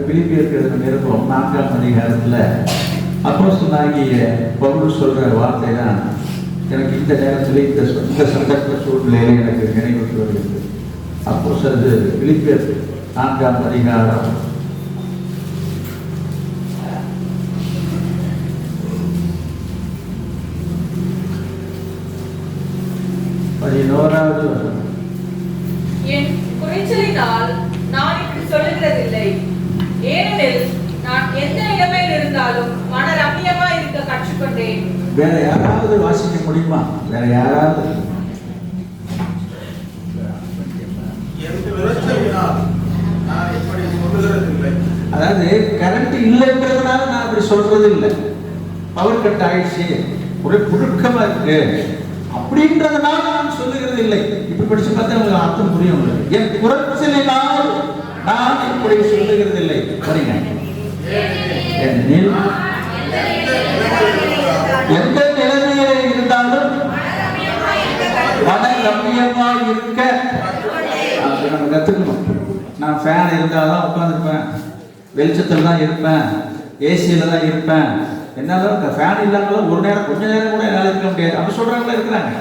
பிலிப்பியருக்கு எழுதின நிருபம் 4ஆம் அதிகாரத்தில் அப்போஸ்தலனாகிய பவுல் சொல்ற வார்த்தை தான் எனக்கு இந்த நேரத்தில் இந்த சந்தர்ப்ப சூழ்நிலையில எனக்கு நினைவுக்கு வருகிறது. அப்போஸ்தலர் பிலிப்பியர் 4ஆம் அதிகாரம் 11வது வசனம். என் குறைச்சலினால் நான் இப்படி சொல்லுகிறதில்லை, ஏனெனில் நான் எந்த நிலைமையில் இருந்தாலும் மன ரம்மியமா இருக்க கற்றுக்கொண்டேன். வேற யாராவது வாசிக்க முடியுமா? வேற யாராவது? அதாவது கரண்ட் இல்லைன்றதுனால நான் அப்படி சொல்றது இல்லை. பவர் கட் ஆயிடுச்சு, ஒரு புழுக்கமா இருக்கு அப்படின்றதுனால நான் சொல்லுகிறது இல்லை. இப்படி படிச்சு பார்த்தா உங்களுக்கு அர்த்தம் புரியும். என் குறைச்சலினால் நான் இப்படி சொல்லுகிறது இல்லை. சரிங்க. எந்த நிலைமையில இருந்தாலும் மன ரம்மியமா இருக்க நம்ம கத்துக்கணும். நான் ஃபேன் இருந்தாதான் உட்காந்துருப்பேன், வெளிச்சத்தில் தான் இருப்பேன், ஏசியில தான் இருப்பேன். என்னாலும் ஃபேன் இல்லாமலும் ஒரு நேரம் கொஞ்ச நேரம் கூட என்னால் இருக்க முடியாது அப்படி சொல்றவங்களா இருக்கிறாங்க.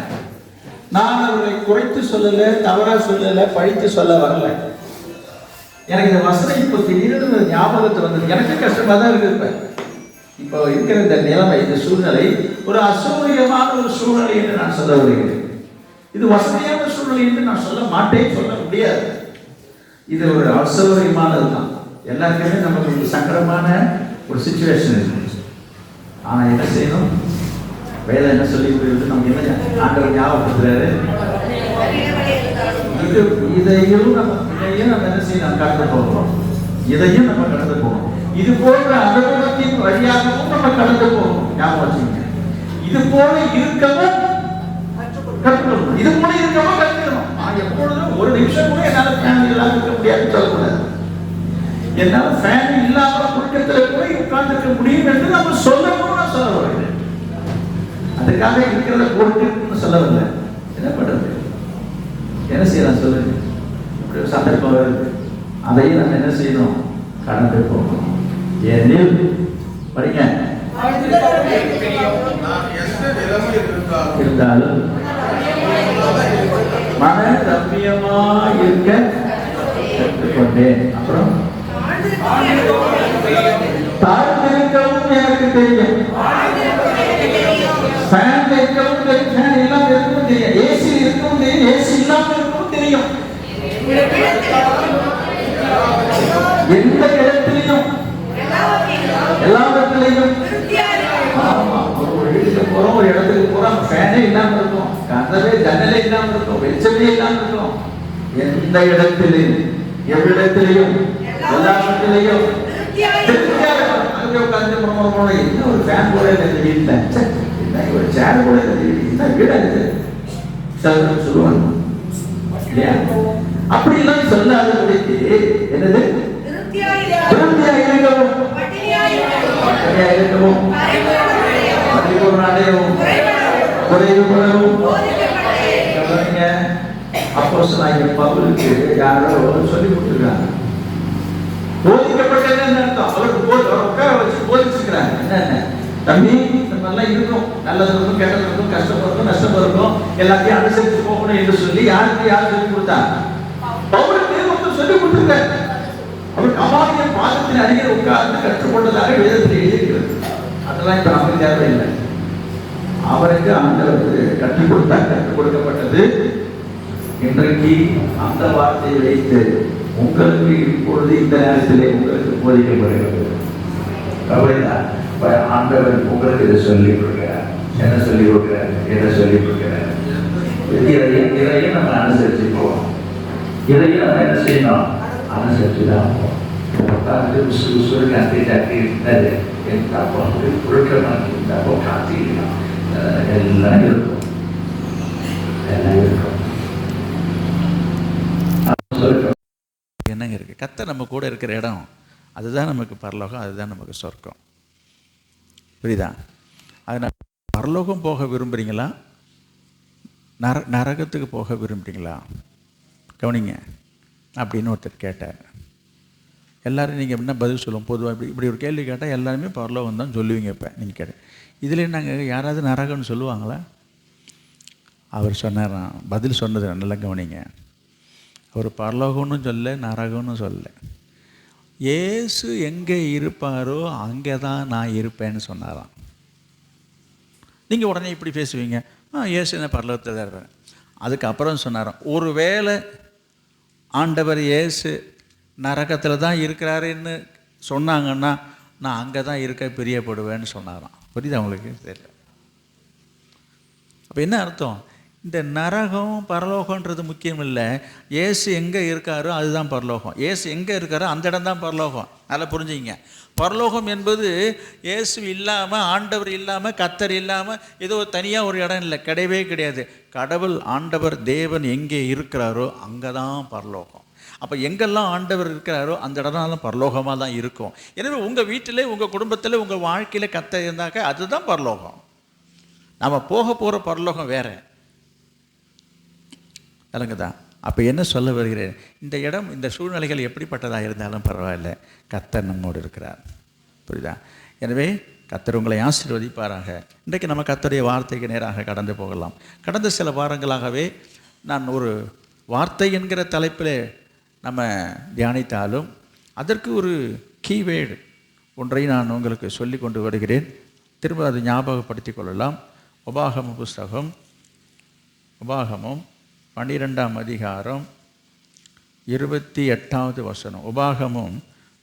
நான் அவர்களை குறைத்து சொல்லலை, தவறா சொல்லலை, பழித்து சொல்ல வரல. எனக்கு இந்த வசனம் இப்போ திடீர்னு ஞாபகத்தை வந்தது. எனக்கு கஷ்டமா தான் இருக்கு. இப்போ இருக்கிற இந்த நிலைமை, இந்த சூழ்நிலை ஒரு அசௌகரியமான ஒரு சூழ்நிலை என்று நான் சொல்ல வருகிறேன். இது வசதியான சூழ்நிலை என்று நான் சொல்ல மாட்டேன், சொல்ல முடியாது. இது ஒரு அசௌகரியமானது தான். எல்லாருக்குமே நமக்கு ஒரு சங்கடமான ஒரு சிச்சுவேஷன் இருக்கு. ஆனா என்ன செய்யணும்? வேலை என்ன சொல்லி நம்ம என்ன ஆண்டவர் ஞாபகப்படுத்துறாரு? இதையும் நம்ம என்ன செய்யணும்? கடந்து போகிறோம். இதையும் நம்ம கடந்து போகணும். இது போன்ற அனுபவத்தின் வழியாகவும் நம்ம கடந்து போகணும். ஞாபகம் வச்சுங்க. இது போல இருக்கவும் கற்றுக்கணும். இது போல இருக்கவும் கற்றுக்கணும். எப்பொழுதும் ஒரு நிமிஷம் கூட என்னால் ஃபேன் இல்லாமல் இருக்க முடியாதுன்னு சொல்லக்கூடாது. என்னால் ஃபேன் இல்லாமல் குடுக்கத்தில் போய் உட்கார்ந்துருக்க முடியும் என்று நம்ம சொல்லணும். நான் சொல்ல வருகிறேன். அதுக்காக இருக்கிறத போட்டுன்னு சொல்லவில்லை. என்ன பண்றது? என்ன செய்யலாம் சொல்லுங்க? இப்படி ஒரு சந்தர்ப்பம் வருது. அதையும் நம்ம என்ன செய்யணும்? கடந்து போகணும். ஏனில் படிங்க இருந்தாலும் மன ரம்மியமா இருக்க கற்றுக்கொண்டேன். அப்புறம் தாழ்ந்திருக்கவும் எனக்கு தெரியும். ஃபேன் இருக்கவும் தெரியும், ஃபேன் இல்லாம இருக்கவும் தெரியும், ஏசி இருக்கவும் தெரியும், ஏசி இல்லாம இருக்கவும் தெரியும். எந்த இடத்திலையும் எல்லாவற்றிலையும் ஒரு வீட்டுக்கு போறோம், ஒரு இடத்துக்கு போறோம், ஃபேனே இல்லாம இருக்கும், கதவே ஜன்னலே இல்லாம இருக்கும், வெளிச்சமே இல்லாம இருக்கும். எந்த இடத்திலையும் எவ்விடத்திலையும் எல்லாவற்றிலையும் உட்கார்ந்து என்ன ஒரு ஃபேன் கூட இல்லை இந்த வீட்டுல, என்ன ஒரு சேர் கூட இல்லை என்ன வீடா இருக்குது சொல்லுவாங்க. அப்படி எல்லாம் சொல்லாதபடிக்கு என்னது? அப்போஸ்தலனாகிய பவுலுக்கு யாரோ சொல்லி கொடுத்துருக்காங்க. போதிக்கப்பட்டதுன்னு அர்த்தம். அவருக்கு உட்கார வச்சு போதிச்சிருக்கிறாங்க. என்னென்ன தம்பி, இந்த மாதிரிலாம் இருக்கும், நல்லது இருக்கும், கெட்டது இருக்கும், கஷ்டம் இருக்கும், நஷ்டம் இருக்கும், எல்லாத்தையும் அனுசரித்து போகணும் என்று சொல்லி யாருக்கு யார் சொல்லி கொடுத்தாங்க? பவுலுக்கு ஒருத்தர் சொல்லி கொடுத்துருக்காரு. அவர் கமாலிய பாதத்தில் அருகே உட்கார்ந்து கற்றுக்கொண்டதாக வேதத்தில் எழுதியிருக்கிறது. அதெல்லாம் இப்ப நமக்கு தேவையில்லை. அவருக்கு ஆண்டவர் கற்றுக் கொடுத்தார், கற்றுக் கொடுக்கப்பட்டது. இன்றைக்கு அந்த வார்த்தையை வைத்து உங்களுக்கு இப்பொழுது இந்த நேரத்திலே உங்களுக்கு போதிக்கப்படுகிறது. கவலைதான். ஆண்டவர் உங்களுக்கு இதை சொல்லிக் கொடுக்கிறார். என்ன சொல்லிக் கொடுக்கிறார்? என்ன சொல்லிக் கொடுக்கிறார்? இதையும் நம்ம அனுசரிச்சு போவோம். இதையும் நம்ம என்ன செய்யணும்? அனுசரிச்சு தான் போவோம். எல்லாம் இருக்கும், எல்லாம் இருக்கும். என்னங்க இருக்கு? கர்த்தர் நம்ம கூட இருக்கிற இடம், அதுதான் நமக்கு பரலோகம், அதுதான் நமக்கு சொர்க்கம். புரியுதா? அதனால் பரலோகம் போக விரும்புகிறீங்களா, நரகத்துக்கு போக விரும்புகிறீங்களா? கவனிங்க. அப்படின்னு ஒருத்தர் கேட்டார். எல்லோரும் நீங்கள் என்ன பதில் சொல்லுவோம்? பொதுவாக இப்படி ஒரு கேள்வி கேட்டால் எல்லாருமே பரலோகம் தான் சொல்லுவீங்க. இப்போ நீங்கள் கேட்டு இதில் நாங்கள் யாராவது நரகம்னு சொல்லுவாங்களா? அவர் சொன்னாராம், பதில் சொன்னது நல்லா கவனிங்க. அவர் பரலோகம்னு சொல்ல, நரகம்னு சொல்ல. இயேசு எங்கே இருப்பாரோ அங்கே தான் நான் இருப்பேன்னு சொன்னாராம். நீங்கள் உடனே இப்படி பேசுவீங்க, இயேசு என்ன பரலோகத்தில் தான் இருப்பார். அதுக்கப்புறம் சொன்னாராம், ஒருவேளை ஆண்டவர் இயேசு நரகத்தில் தான் இருக்கிறாருன்னு சொன்னாங்கன்னா நான் அங்கே தான் இருக்க பிரியப்படுவேன்னு சொன்னாராம். புரியுது அவங்களுக்கு? தெரியல. அப்போ என்ன அர்த்தம்? இந்த நரகம் பரலோகன்றது முக்கியம் இல்லை. இயேசு எங்கே இருக்காரோ அதுதான் பரலோகம். இயேசு எங்கே இருக்காரோ அந்த இடம் தான் பரலோகம். நல்லா புரிஞ்சுங்க. பரலோகம் என்பது இயேசு இல்லாமல், ஆண்டவர் இல்லாமல், கர்த்தர் இல்லாமல் ஏதோ தனியாக ஒரு இடம் இல்லை, கிடையவே கிடையாது. கடவுள், ஆண்டவர், தேவன் எங்கே இருக்கிறாரோ அங்கே தான் பரலோகம். அப்போ எங்கெல்லாம் ஆண்டவர் இருக்கிறாரோ அந்த இடம்லாம் பரலோகமாக தான் இருக்கும். எனவே உங்கள் வீட்டில், உங்கள் குடும்பத்தில், உங்கள் வாழ்க்கையில் கர்த்தர் இருந்தாக்க அதுதான் பரலோகம். நம்ம போக போகிற பரலோகம் வேறு. விளங்குதா? அப்போ என்ன சொல்ல வருகிறேன்? இந்த இடம், இந்த சூழ்நிலைகள் எப்படிப்பட்டதாக இருந்தாலும் பரவாயில்ல, கர்த்தர் நம்மோடு இருக்கிறார். புரியுதா? எனவே கர்த்தர் உங்களை ஆசீர்வதிப்பாராக. இன்றைக்கு நம்ம கர்த்தருடைய வார்த்தைக்கு நேராக கடந்து போகலாம். கடந்த சில வாரங்களாகவே நான் ஒரு வார்த்தை என்கிற தலைப்பில் நம்ம தியானித்தாலும் அதற்கு ஒரு கீவேர்டு ஒன்றை நான் உங்களுக்கு சொல்லி கொண்டு வருகிறேன். திரும்ப அதை ஞாபகப்படுத்தி கொள்ளலாம். உபாகம புஸ்தகம், உபாகமம் 12ஆம் அதிகாரம் 28வது வசனம். உபாகமம்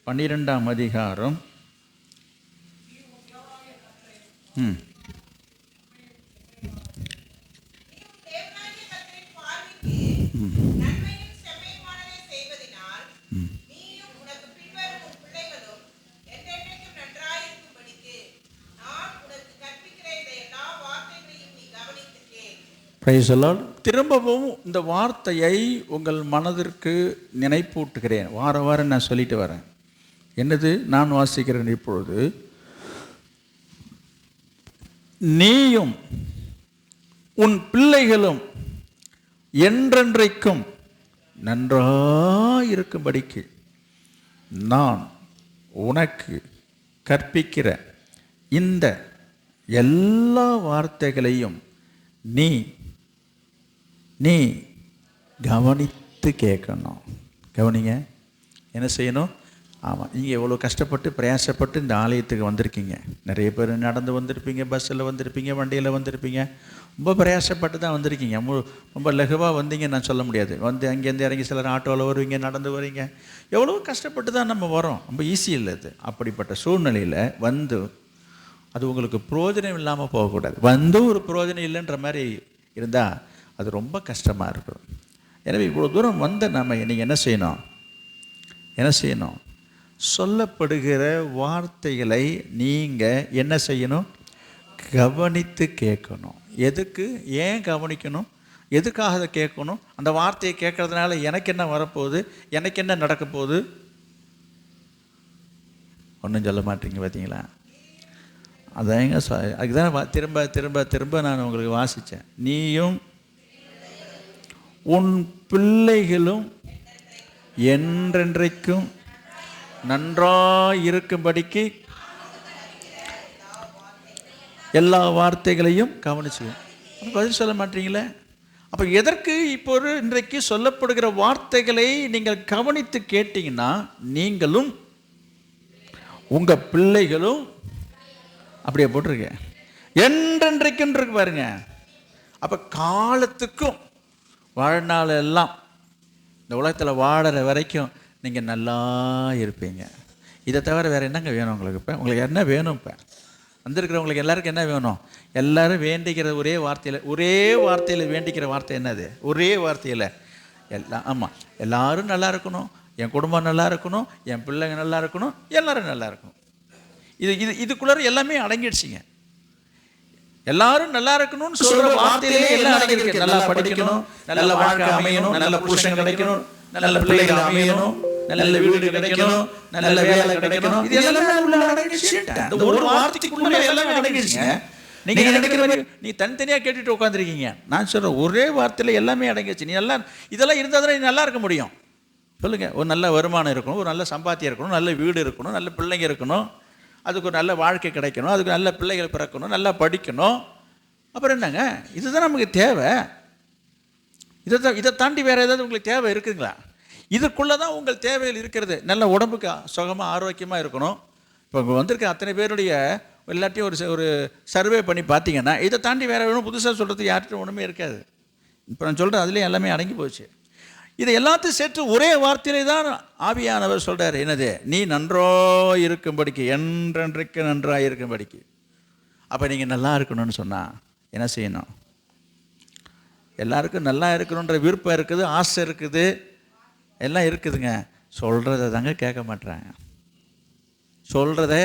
12ஆம் அதிகாரம் பிரைஸ் தி லார்ட். திரும்பவும் இந்த வார்த்தையை உங்கள் மனதிற்கு நினைப்பூட்டுகிறேன். வாரம் நான் சொல்லிட்டு வரேன். என்னது நான் வாசிக்கிறேன் இப்பொழுது. நீயும் உன் பிள்ளைகளும் என்றென்றைக்கும் நன்றாயிருக்கும்படிக்கு நான் உனக்கு கற்பிக்கிற இந்த எல்லா வார்த்தைகளையும் நீ கவனித்து கேட்கணும். கவனிங்க. என்ன செய்யணும்? ஆமாம், நீங்கள் எவ்வளோ கஷ்டப்பட்டு பிரயாசப்பட்டு இந்த ஆலயத்துக்கு வந்திருக்கீங்க. நிறைய பேர் நடந்து வந்திருப்பீங்க, பஸ்ஸில் வந்திருப்பீங்க, வண்டியில் வந்திருப்பீங்க. ரொம்ப பிரயாசப்பட்டு தான் வந்திருக்கீங்க. ரொம்ப லகுவாக வந்தீங்க நான் சொல்ல முடியாது. வந்து அங்கேருந்து இறங்கி சிலர் ஆட்டோவில் வருவீங்க, நடந்து வரீங்க. எவ்வளோ கஷ்டப்பட்டு தான் நம்ம வரோம். ரொம்ப ஈஸி இல்லை அது. அப்படிப்பட்ட சூழ்நிலையில் வந்து அது உங்களுக்கு பிரயோஜனம் இல்லாமல் போகக்கூடாது. வந்து ஒரு பிரயோஜனம் இல்லைன்ற மாதிரி இருந்தால் அது ரொம்ப கஷ்டமாக இருக்கும். எனவே இவ்வளோ தூரம் வந்த நம்ம நீங்கள் என்ன செய்யணும்? சொல்லப்படுகிற வார்த்தைகளை நீங்கள் என்ன செய்யணும்? கவனித்து கேட்கணும். எதுக்கு? ஏன் கவனிக்கணும்? எதுக்காக அதை கேட்கணும்? அந்த வார்த்தையை கேட்கறதுனால எனக்கு என்ன வரப்போகுது? எனக்கு என்ன நடக்க போகுது? ஒன்றும் சொல்ல மாட்டீங்க. பார்த்தீங்களா? அதாங்க அதுதான் திரும்ப திரும்ப திரும்ப நான் உங்களுக்கு வாசித்தேன். நீயும் உன் பிள்ளைகளும் என்றென்றைக்கும் நன்றாயிருக்கும்படிக்கு எல்லா வார்த்தைகளையும் கவனிச்சு. பதில் சொல்ல மாட்டீங்களே. அப்போ எதற்கு இப்போ இன்றைக்கு சொல்லப்படுகிற வார்த்தைகளை நீங்கள் கவனித்து கேட்டீங்கன்னா நீங்களும் உங்கள் பிள்ளைகளும் அப்படியே போட்டிருக்க என்றென்றைக்கும் இருக்கு பாருங்க. அப்போ காலத்துக்கும் வாழ்நாள் எல்லாம் இந்த உலகத்தில் வாழற வரைக்கும் நீங்கள் நல்லா இருப்பீங்க. இதை தவிர வேறு என்னங்க வேணும் உங்களுக்கு? இப்போ உங்களுக்கு என்ன வேணும்? இப்போ வந்திருக்கிறவங்களுக்கு எல்லாருக்கும் என்ன வேணும்? எல்லோரும் வேண்டிக்கிற ஒரே வார்த்தையில் வேண்டிக்கிற வார்த்தை என்னது? ஒரே வார்த்தையில் எல்லாம். ஆமாம், எல்லோரும் நல்லா இருக்கணும், என் குடும்பம் நல்லா இருக்கணும், என் பிள்ளைங்க நல்லா இருக்கணும், எல்லோரும் நல்லா இருக்கணும். இதுக்குள்ளார எல்லாமே அடங்கிடுச்சிங்க. எல்லாரும் நல்லா இருக்கணும்னு சொல்ற வார்த்தையிலே எல்லாம் அடங்கியிருக்கு. நல்லா படிக்கணும், நல்ல வாழ்க்கை அமையணும், நல்ல புருஷன் கிடைக்கணும், நல்ல பிள்ளைகள் அமையணும், நல்ல வீடு கிடைக்கணும், நல்ல வேலை கிடைக்கணும். இது எல்லாமே உள்ள அடங்கிடுச்சு. அந்த ஒரு வார்த்தைக்குள்ள எல்லாமே அடங்கிடுச்சுங்க. நீங்க நினைக்கிற மாதிரி நீ தனித்தனியா கேட்டுட்டு உட்காந்துருக்கீங்க. நான் சொல்றேன் ஒரே வார்த்தையில எல்லாமே அடங்கிடுச்சு. நீ எல்லாம் இதெல்லாம் இருந்தா தான் நீ நல்லா இருக்க முடியும். சொல்லுங்கள். ஒரு நல்ல வருமானம் இருக்கணும், ஒரு நல்ல சம்பாத்தியம் இருக்கணும், நல்ல வீடு இருக்கணும், நல்ல பிள்ளைங்க இருக்கணும், அதுக்கு ஒரு நல்ல வாழ்க்கை கிடைக்கணும், அதுக்கு நல்ல பிள்ளைகள் பிறக்கணும், நல்லா படிக்கணும். அப்புறம் என்னங்க, இதுதான் நமக்கு தேவை. இதை தாண்டி வேறு ஏதாவது உங்களுக்கு தேவை இருக்குதுங்களா? இதுக்குள்ளே தான் உங்கள் தேவைகள் இருக்கிறது. நல்ல உடம்புக்கு சுகமாக ஆரோக்கியமாக இருக்கணும். இப்போ இங்கே வந்திருக்க அத்தனை பேருடைய எல்லாத்தையும் ஒரு சர்வே பண்ணி பார்த்தீங்கன்னா இதை தாண்டி வேறு ஒன்றும் புதுசாக சொல்கிறது யார்கிட்டும் ஒன்றுமே இருக்காது. இப்போ நான் சொல்கிறேன், அதுலேயும் எல்லாமே அடங்கி போச்சு. இதை எல்லாத்தையும் சேர்த்து ஒரே வார்த்தையிலே தான் ஆவியானவர் சொல்கிறார். என்னது? நீ நன்றோ இருக்கும்படிக்கு, என்றென்றைக்கு நன்றாக இருக்கும்படிக்கு. அப்போ நீங்கள் நல்லா இருக்கணும்னு சொன்னால் என்ன செய்யணும்? எல்லாருக்கும் நல்லா இருக்கணுன்ற விருப்பம் இருக்குது, ஆசை இருக்குது, எல்லாம் இருக்குதுங்க. சொல்கிறத தாங்க கேட்க மாட்டுறாங்க. சொல்கிறத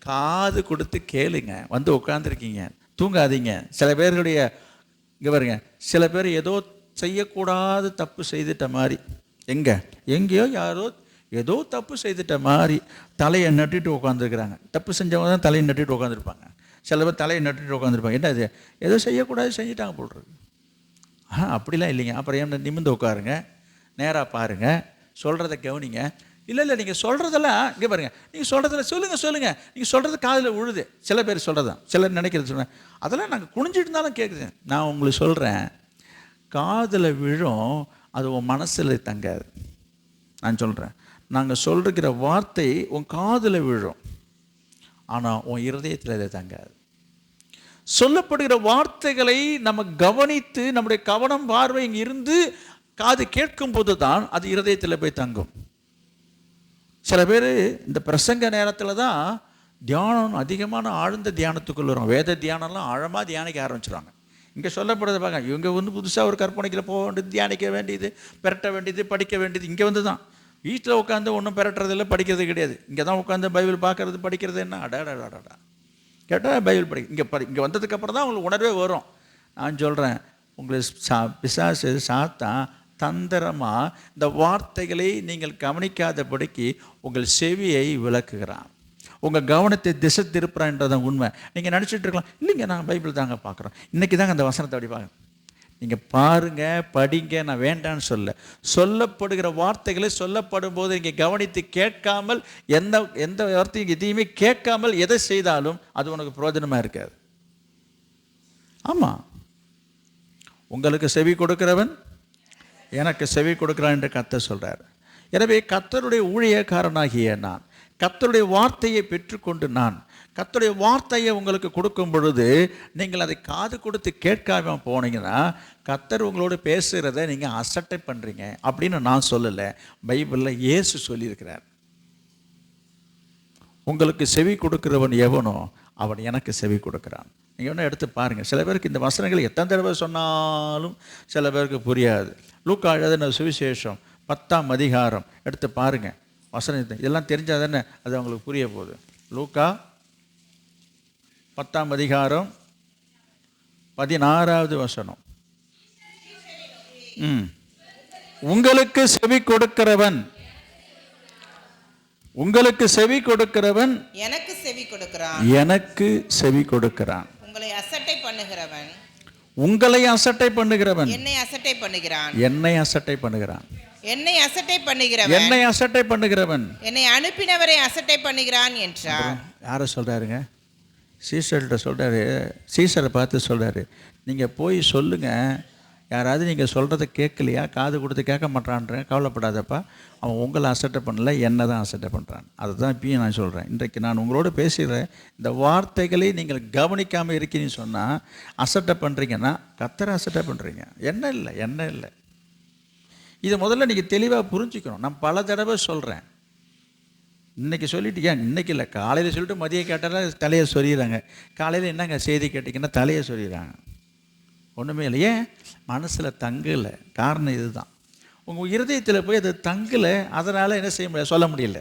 காது கொடுத்து கேளுங்க. வந்து உட்காந்துருக்கீங்க, தூங்காதீங்க. சில பேருடைய இங்கே பாருங்க, சில பேர் ஏதோ செய்யக்கூடாது தப்பு செய்துட்ட மாதிரி, எங்கேயோ யாரோ ஏதோ தப்பு செய்துட்ட மாதிரி தலையை நட்டிட்டு உட்காந்துருக்குறாங்க. தப்பு செஞ்சவங்க தான் தலையை நட்டிட்டு உட்காந்துருப்பாங்க. சில பேர் தலையை நட்டிட்டு உட்காந்துருப்பாங்க. என்ன அது? ஏதோ செய்யக்கூடாது செஞ்சுட்டாங்க போடுறது. அப்படிலாம் இல்லைங்க. அப்புறம் என்ன, நிமிர்ந்து உட்காருங்க, நேராக பாருங்கள், சொல்கிறத கவனிங்க. இல்லை நீங்கள் சொல்கிறதெல்லாம் இங்கே பாருங்கள், நீங்கள் சொல்கிறதில்ல சொல்லுங்கள், நீங்கள் சொல்கிறது காதில் விழுது. சில பேர் சொல்கிறது தான், சிலர் நினைக்கிறது சொல்கிறேன், அதெல்லாம் நாங்கள் குனிஞ்சிட்டு இருந்தாலும் கேட்குது. நான் உங்களுக்கு சொல்கிறேன், காதில் விழும், அது உன் மனசில் தங்காது. நான் சொல்கிறேன், நாங்கள் சொல்கிற வார்த்தை உன் காதில் விழும், ஆனால் உன் இருதயத்தில் அதை தங்காது. சொல்லப்படுகிற வார்த்தைகளை நம்ம கவனித்து, நம்முடைய கவனம் பார்வை இங்கே இருந்து காது கேட்கும் போது தான் அது இருதயத்தில் போய் தங்கும். சில பேர் இந்த பிரசங்க நேரத்தில் தான் தியானம், அதிகமான ஆழ்ந்த தியானத்துக்குள்ள வரும். வேத தியானம்லாம் ஆழமாக தியானிக்க ஆரம்பிச்சிடுவாங்க. இங்கே சொல்லப்படுறத பார்க்க, இவங்க வந்து புதுசாக ஒரு கற்பனைக்கில் போக வேண்டியது, தியானிக்க வேண்டியது, பெரட்ட வேண்டியது, படிக்க வேண்டியது. இங்கே வந்து தான் வீட்டில் உட்காந்து ஒன்றும் பெரட்டுறதில்லை, படிக்கிறது கிடையாது. இங்கே தான் உட்காந்து பைபிள் பார்க்கறது, படிக்கிறது. என்ன அடாடாடாடா கேட்டால் பைபிள் இங்கே வந்ததுக்கப்புறம் தான் உங்களுக்கு உணர்வே வரும். நான் சொல்கிறேன், உங்களுக்கு பிசாசு சாத்தான் தந்திரமாக இந்த வார்த்தைகளை நீங்கள் கவனிக்காதபடிக்கு உங்கள் செவியை விளக்குகிறான், உங்கள் கவனத்தை திசை திருப்புறான்றதான் உண்மை. நீங்கள் நினச்சிட்டு இருக்கலாம், இல்லைங்க நான் பைபிள் தாங்க பார்க்குறோம், இன்றைக்கி தாங்க அந்த வசனத்தை அப்படி பார்க்குறேன். நீங்கள் பாருங்கள், படிங்க, நான் வேண்டான்னு சொல்லப்படுகிற வார்த்தைகளை சொல்லப்படும் போது நீங்கள் கவனித்து கேட்காமல், எந்த வார்த்தையும் எதையுமே கேட்காமல் எதை செய்தாலும் அது உனக்கு பிரயோஜனமாக இருக்காது. ஆமாம், உங்களுக்கு செவி கொடுக்கிறவன் எனக்கு செவி கொடுக்கிறான் என்று கர்த்தர் சொல்கிறார். எனவே கர்த்தருடைய ஊழியக்காரனாகிய நான், கர்த்தருடைய வார்த்தையை பெற்றுக்கொண்டு நான் கர்த்தருடைய வார்த்தையை உங்களுக்கு கொடுக்கும் பொழுது நீங்கள் அதை காது கொடுத்து கேட்காம போனீங்கன்னா கர்த்தர் உங்களோடு பேசுகிறத நீங்கள் அசட்டை பண்ணுறீங்க அப்படின்னு நான் சொல்லலை. பைபிளில் இயேசு சொல்லியிருக்கிறார், உங்களுக்கு செவி கொடுக்கிறவன் எவனோ அவன் எனக்கு செவி கொடுக்கிறான். நீங்கள் ஒன்று எடுத்து பாருங்கள். சில பேருக்கு இந்த வசனங்கள் எத்தனை தடவை சொன்னாலும் சில பேருக்கு புரியாது. லூக்கா எழுதின சுவிசேஷம் 10ஆம் அதிகாரம் எடுத்து பாருங்கள். வசனம் இதெல்லாம் தெரிஞ்சால் தானே அது அவங்களுக்கு புரிய போகுது. லூக்கா 10ஆம் அதிகாரம் 16வது வசனம். உங்களுக்கு செவி கொடுக்கிறவன் எனக்கு செவி கொடுக்கிறான். உங்களை அசட்டை பண்ணுகிறவன் என்னை அசட்டை பண்ணுகிறவன் என்னை அனுப்பினவரை அசட்டை பண்ணுகிறான் என்றார். யாரை சொல்றாருங்க? சீசர்கிட்ட சொல்றாரு. சீசரை பார்த்து சொல்றாரு, நீங்க போய் சொல்லுங்க, யாராவது நீங்கள் சொல்கிறத கேட்கலையா, காது கொடுத்து கேட்க மாட்டான்ற, கவலைப்படாதப்பா, அவன் உங்களை அசட்டை பண்ணல, என்னை தான் அசட்டை பண்ணுறான். அதுதான் இப்பயும் நான் சொல்கிறேன். இன்றைக்கு நான் உங்களோட பேசுகிறேன், இந்த வார்த்தைகளை நீங்கள் கவனிக்காமல் இருக்கீங்கன்னு சொன்னால் அசட்டை பண்ணுறீங்கன்னா கர்த்தரை அசட்டை பண்ணுறீங்க, என்ன இல்லை. இதை முதல்ல நீங்கள் தெளிவாக புரிஞ்சுக்கணும். நான் பல தடவை சொல்கிறேன். இன்றைக்கி சொல்லிட்டு, ஏன் இன்றைக்கி இல்லை, காலையில் சொல்லிட்டு மதியம் கேட்டாலும் தலையை சொறிகிறாங்க. காலையில் என்னங்க செய்தி கேட்டிங்கன்னா தலையை சொறிகிறாங்க. ஒன்றுமே இல்லை. ஏன்? மனசில் தங்கலை. காரணம் இதுதான், உங்கள் இருதயத்தில் போய் அது தங்கலை. அதனால் என்ன செய்ய முடியாது, சொல்ல முடியல.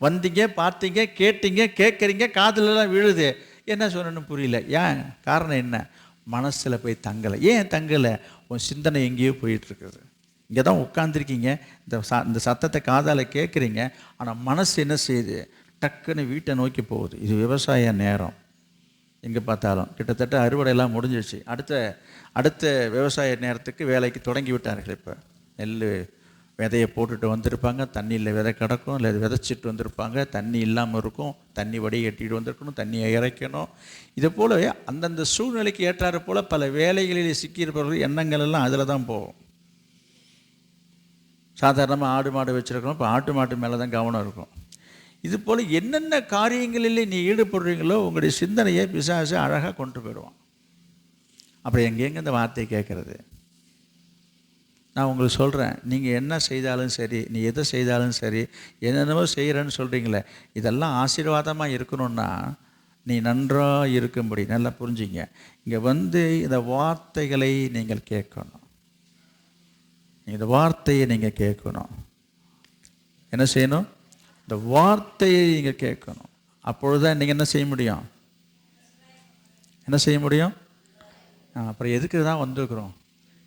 வந்தீங்க, பார்த்தீங்க, கேட்டீங்க, கேட்குறீங்க, காதலெல்லாம் விழுது, என்ன சொல்லணும்னு புரியல. ஏன்? காரணம் என்ன? மனசில் போய் தங்கலை. ஏன் தங்கலை? உன் சிந்தனை எங்கேயோ போயிட்டுருக்குது. இங்கே தான் உட்காந்துருக்கீங்க, இந்த சத்தத்தை காதால் கேட்குறீங்க, ஆனால் மனசு என்ன செய்யுது, டக்குன்னு வீட்டை நோக்கி போகுது. இது விவசாய நேரம், எங்கே பார்த்தாலும் கிட்டத்தட்ட அறுவடையெல்லாம் முடிஞ்சிடுச்சு. அடுத்த விவசாய நேரத்துக்கு வேலைக்கு தொடங்கி விட்டார்கள். இப்போ நெல் விதையை போட்டுட்டு வந்திருப்பாங்க, தண்ணியில் விதை கிடக்கும், இல்லை விதைச்சிட்டு வந்திருப்பாங்க, தண்ணி இல்லாமல் இருக்கும், தண்ணி வடிகட்டிட்டு வந்திருக்கணும், தண்ணியை இறைக்கணும். இதை போல அந்தந்த சூழ்நிலைக்கு ஏற்றாறு போல் பல வேலைகளில் சிக்கியிருப்பவர்கள் எண்ணங்கள் எல்லாம் அதில் தான் போகும். சாதாரணமாக ஆடு மாடு வச்சுருக்கணும், இப்போ ஆட்டு மாட்டு மேலே தான் கவனம் இருக்கும். இது போல் என்னென்ன காரியங்களில் நீ ஈடுபடுறீங்களோ உங்களுடைய சிந்தனையை பிசாசு அழகாக கொண்டு போயிடுவான். அப்புறம் எங்கெங்கே இந்த வார்த்தையை கேட்குறது? நான் உங்களுக்கு சொல்கிறேன், நீங்கள் என்ன செய்தாலும் சரி, நீ எதை செய்தாலும் சரி, என்னென்னமோ செய்கிறேன்னு சொல்கிறீங்களே, இதெல்லாம் ஆசீர்வாதமாக இருக்கணும்னா நீ நன்றாக இருக்கும்படி நல்லா புரிஞ்சுங்க. இங்கே இந்த வார்த்தைகளை நீங்கள் கேட்கணும். இந்த வார்த்தையை நீங்கள் கேட்கணும். என்ன செய்யணும்? இந்த வார்த்தையை நீங்கள் கேட்கணும். அப்பொழுதுதான் நீங்கள் என்ன செய்ய முடியும்? என்ன செய்ய முடியும்? அப்புறம் எதுக்கு தான் வந்திருக்கிறோம்?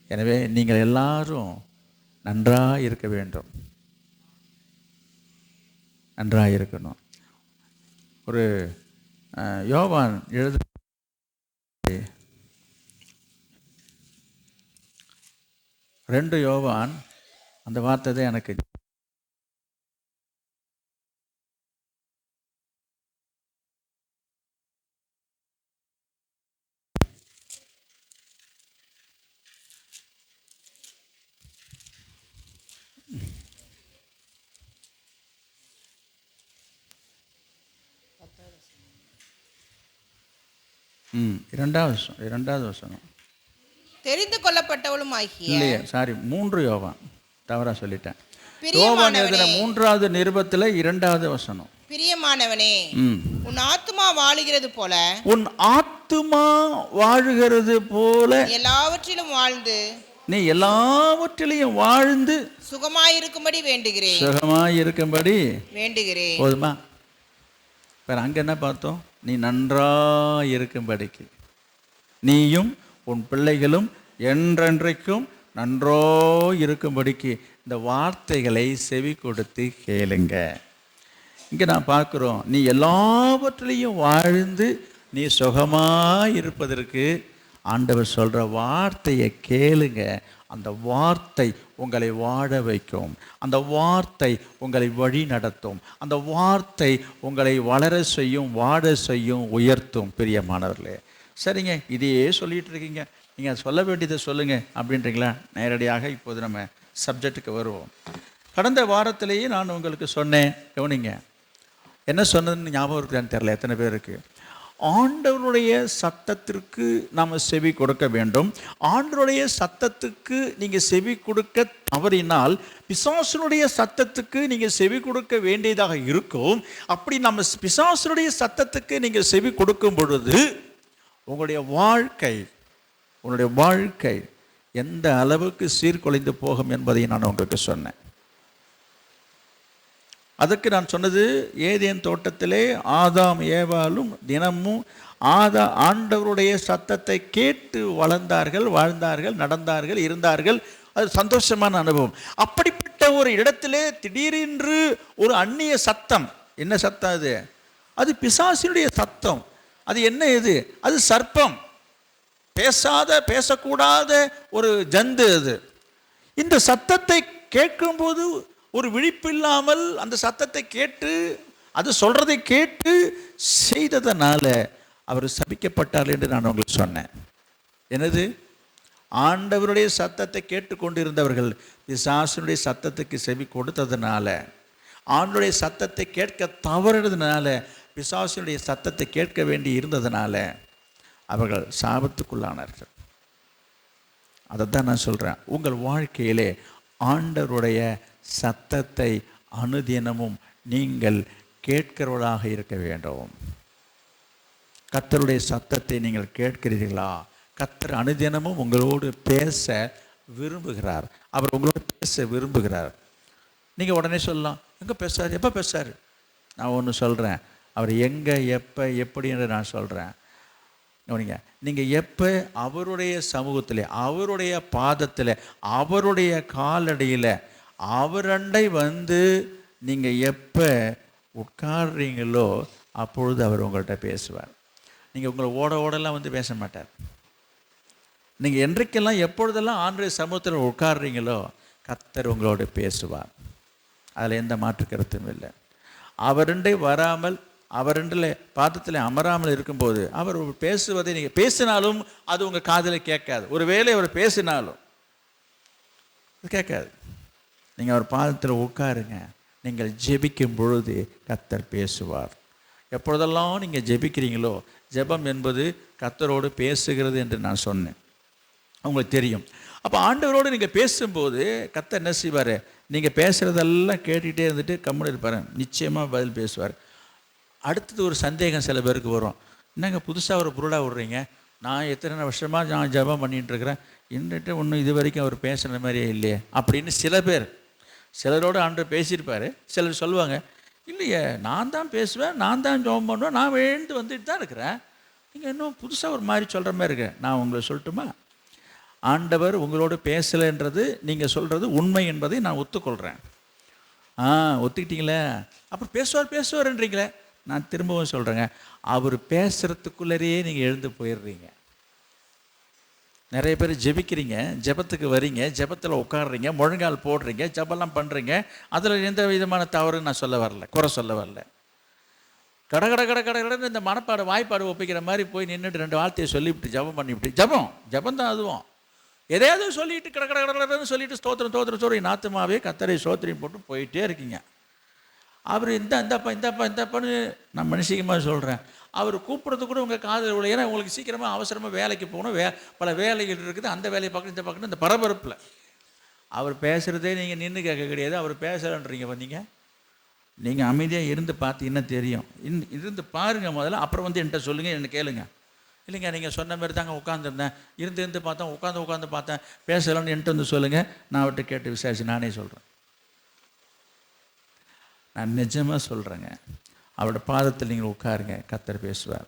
எனவே நீங்கள் எல்லாரும் நன்றாக இருக்க வேண்டும், நன்றாக இருக்கணும். ஒரு யோவான் எழுத 2 யோவான் அந்த வார்த்தை தான் எனக்கு இரண்டாவது வசனம். தெரிந்து கொள்ளப்பட்டவளும் ஆகிய இல்லையா, சாரி, 3 யோவான், தவறா சொல்லிட்டேன். யோவான் எழுதின 3வது நிருபத்தில் 2வது வசனம். பிரியமானவனே, உன் ஆத்துமா வாழுகிறது போல, உன் ஆத்துமா வாழுகிறது போல எல்லாவற்றிலும் வாழ்ந்து, நீ எல்லாவற்றிலையும் வாழ்ந்து சுகமாயிருக்கும்படி வேண்டுகிறேன். சுகமாயிருக்கும்படி வேண்டுகிறேன். போதுமா? வேற அங்க என்ன பார்த்தோம்? நீ நன்றாக இருக்கும்படிக்கு, நீயும் உன் பிள்ளைகளும் என்றென்றைக்கும் நன்றோ இருக்கும்படிக்கு இந்த வார்த்தைகளை செவி கொடுத்து கேளுங்க. இங்கே நான் பார்க்குறோம், நீ எல்லாவற்றிலையும் வாழ்ந்து நீ சுகமாக இருப்பதற்கு ஆண்டவர் சொல்கிற வார்த்தையை கேளுங்க. அந்த வார்த்தை உங்களை வாழ வைக்கும், அந்த வார்த்தை உங்களை வழி நடத்தும், அந்த வார்த்தை உங்களை வளர செய்யும், வாழ செய்யும், உயர்த்தும். பிரியமானவர்களே, சரிங்க, இதையே சொல்லிகிட்டு இருக்கீங்க, நீங்கள் சொல்ல வேண்டியதை சொல்லுங்கள் அப்படின்றீங்களா? நேரடியாக இப்போது நம்ம சப்ஜெக்டுக்கு வருவோம். கடந்த வாரத்திலேயே நான் உங்களுக்கு சொன்னேன், கவனிங்க. என்ன சொன்னதுன்னு ஞாபகம் இருக்குதான்னு தெரியல எத்தனை பேருக்கு. ஆண்டவருடைய சத்தத்திற்கு நாம் செவி கொடுக்க வேண்டும். ஆண்டவருடைய சத்தத்துக்கு நீங்கள் செவி கொடுக்க தவறினால் பிசாசுனுடைய சத்தத்துக்கு நீங்கள் செவி கொடுக்க வேண்டியதாக இருக்கும். அப்படி நம்ம பிசாசுனுடைய சத்தத்துக்கு நீங்கள் செவி கொடுக்கும் பொழுது உங்களுடைய வாழ்க்கை எந்த அளவுக்கு சீர்குலைந்து போகும் என்பதை நான் உங்களுக்கு சொன்னேன். அதுக்கு நான் சொன்னது, ஏதேன் தோட்டத்திலே ஆதாம் ஏவாளும் தினமும் ஆண்டவருடைய சத்தத்தை கேட்டு வளர்ந்தார்கள், வாழ்ந்தார்கள், நடந்தார்கள், இருந்தார்கள். அது சந்தோஷமான அனுபவம். அப்படிப்பட்ட ஒரு இடத்திலே திடீரென்று ஒரு அந்நிய சத்தம். என்ன சத்தம் அது? அது பிசாசினுடைய சத்தம். அது என்ன? இது அது சர்ப்பம், பேசக்கூடாத ஒரு ஜந்து. அது இந்த சத்தத்தை கேட்கும்போது ஒரு விழிப்பில்லாமல் அந்த சத்தத்தை கேட்டு, அது சொல்றதை கேட்டு செய்ததனால அவர் சபிக்கப்பட்டார் என்று நான் உங்களுக்கு சொன்னேன். என்னது? ஆண்டவருடைய சத்தத்தை கேட்டுக்கொண்டிருந்தவர்கள் பிசாசுனுடைய சத்தத்துக்கு செவி கொடுத்ததுனால, ஆண்டவருடைய சத்தத்தை கேட்க தவறினதுனால, பிசாசுனுடைய சத்தத்தை கேட்க வேண்டி இருந்ததுனால அவர்கள் சாபத்துக்குள்ளானார்கள். அதைத்தான் நான் சொல்கிறேன். உங்கள் வாழ்க்கையிலே ஆண்டவருடைய சத்தத்தை அனுதினமும் நீங்கள் கேட்கிறவர்களாக இருக்க வேண்டும். கர்த்தருடைய சத்தத்தை நீங்கள் கேட்கிறீர்களா? கர்த்தர் அனுதினமும் உங்களோடு பேச விரும்புகிறார். அவர் உங்களோடு பேச விரும்புகிறார். நீங்கள் உடனே சொல்லலாம், எங்கே பேசுறாரு, எப்போ பேசுறாரு? நான் ஒன்று சொல்கிறேன், அவர் எங்கே, எப்போ, எப்படி என்று நான் சொல்கிறேன். நீங்கள் எப்போ அவருடைய சமூகத்தில், அவருடைய பாதத்தில், அவருடைய காலடியில், அவரண்டை வந்து நீங்கள் எப்போ உட்காடுறீங்களோ அப்பொழுது அவர் உங்கள்கிட்ட பேசுவார். நீங்கள் உங்களை ஓடலாம் வந்து பேச மாட்டார். நீங்கள் என்றைக்கெல்லாம் எப்பொழுதெல்லாம் ஆண்டவருடைய சமூகத்தில் உட்காடுறீங்களோ கர்த்தர் உங்களோடு பேசுவார். அதில் எந்த மாற்று கருத்தும் இல்லை. அவருண்டை வராமல் அவருண்டில் பாதத்தில் அமராமல் இருக்கும்போது அவர் பேசுவதை நீங்கள் பேசினாலும் அது உங்கள் காதில் கேட்காது. ஒருவேளை அவர் பேசினாலும் கேட்காது. நீங்கள் அவர் பாதத்தில் உட்காருங்க. நீங்கள் ஜெபிக்கும் பொழுது கர்த்தர் பேசுவார். எப்பொழுதெல்லாம் நீங்கள் ஜெபிக்கிறீங்களோ, ஜெபம் என்பது கர்த்தரோடு பேசுகிறது என்று நான் சொன்னேன், உங்களுக்கு தெரியும். அப்போ ஆண்டவரோடு நீங்கள் பேசும்போது கர்த்தர் என்ன செய்வார்? நீங்கள் பேசுகிறதெல்லாம் கேட்டுக்கிட்டே இருந்துட்டு கம்முன்னு இருப்பார், நிச்சயமாக பதில் பேசுவார். அடுத்தது ஒரு சந்தேகம் சில பேருக்கு வரும், என்னங்க புதுசாக ஒரு பொருளாக விடுறீங்க, நான் எத்தனை வருஷமாக நான் ஜெபம் பண்ணிகிட்ருக்கிறேன், இன்னிட்டு ஒன்றும் இது வரைக்கும் அவர் பேசுகிற மாதிரியே இல்லையே அப்படின்னு சில பேர். சிலரோடு ஆண்டவர் பேசியிருப்பார். சிலர் சொல்லுவாங்க, இல்லையே நான் தான் பேசுவேன், நான் தான் ஜெபம் பண்ணுவேன், நான் எழுந்து வந்துட்டு தான் இருக்கிறேன், நீங்கள் இன்னும் புதுசாக ஒரு மாதிரி சொல்கிற மாதிரி இருக்கு. நான் உங்களை சொல்லட்டுமா? ஆண்டவர் உங்களோடு பேசலைன்றது நீங்கள் சொல்கிறது உண்மை என்பதை நான் ஒத்துக்கொள்கிறேன். ஒத்துக்கிட்டீங்களே? அப்புறம் பேசுவார்ன்றீங்களே. நான் திரும்பவும் சொல்கிறேங்க, அவர் பேசுகிறதுக்குள்ளேயே நீங்கள் எழுந்து போயிடுறீங்க. நிறைய பேர் ஜெபிக்கிறீங்க, ஜெபத்துக்கு வரீங்க, ஜெபத்தில் உட்காடுறீங்க, முழங்கால் போடுறீங்க, ஜெபெல்லாம் பண்ணுறீங்க. அதில் எந்த விதமான தவறு நான் சொல்ல வரல, குறை சொல்ல வரல. கடன்னு இந்த மனப்பாடு வாய்ப்பாடு ஒப்பிக்கிற மாதிரி போய் நின்றுட்டு 2 வார்த்தையை சொல்லிவிட்டு ஜெபம் பண்ணிவிட்டு, ஜெபம் தான் அதுவும், எதையாவது சொல்லிட்டு கடன்னு சொல்லிட்டு ஸ்தோத்திரம் சொல்லி நாத்துமாவே கர்த்தரை ஸ்தோத்திரம் போட்டு போயிட்டே இருக்கீங்க. அவர் இந்தாப்பான்னு நான் மனுஷிகமாக சொல்கிறேன். அவர் கூப்பிட்றது கூட உங்கள் காதில் உள்ள, ஏன்னா உங்களுக்கு சீக்கிரமாக அவசரமாக வேலைக்கு போகணும், பல வேலைகள் இருக்குது, அந்த வேலையை பார்க்கணும், இந்த பார்க்கணும், இந்த பரபரப்பில் அவர் பேசுகிறதே நீங்கள் நின்று கேட்க கிடையாது. அவர் பேசலன்றீங்க. வந்தீங்க நீங்கள் அமைதியாக இருந்து பார்த்தீங்கன்னா தெரியும். இருந்து பாருங்கள் முதல்ல, அப்புறம் வந்து என்கிட்ட சொல்லுங்கள், என்ன கேளுங்க. இல்லைங்க நீங்கள் சொன்ன மாதிரி தாங்க உட்காந்துருந்தேன், இருந்து பார்த்தேன், உட்காந்து பார்த்தேன், பேசலான்னு என்கிட்ட வந்து சொல்லுங்கள், நான் அவர்கிட்ட கேட்டு விசாரிச்சு நானே சொல்கிறேன். நான் நிஜமாக சொல்கிறேங்க, அவரோட பாதத்தில் நீங்கள் உட்காருங்க, கர்த்தர் பேசுவார்.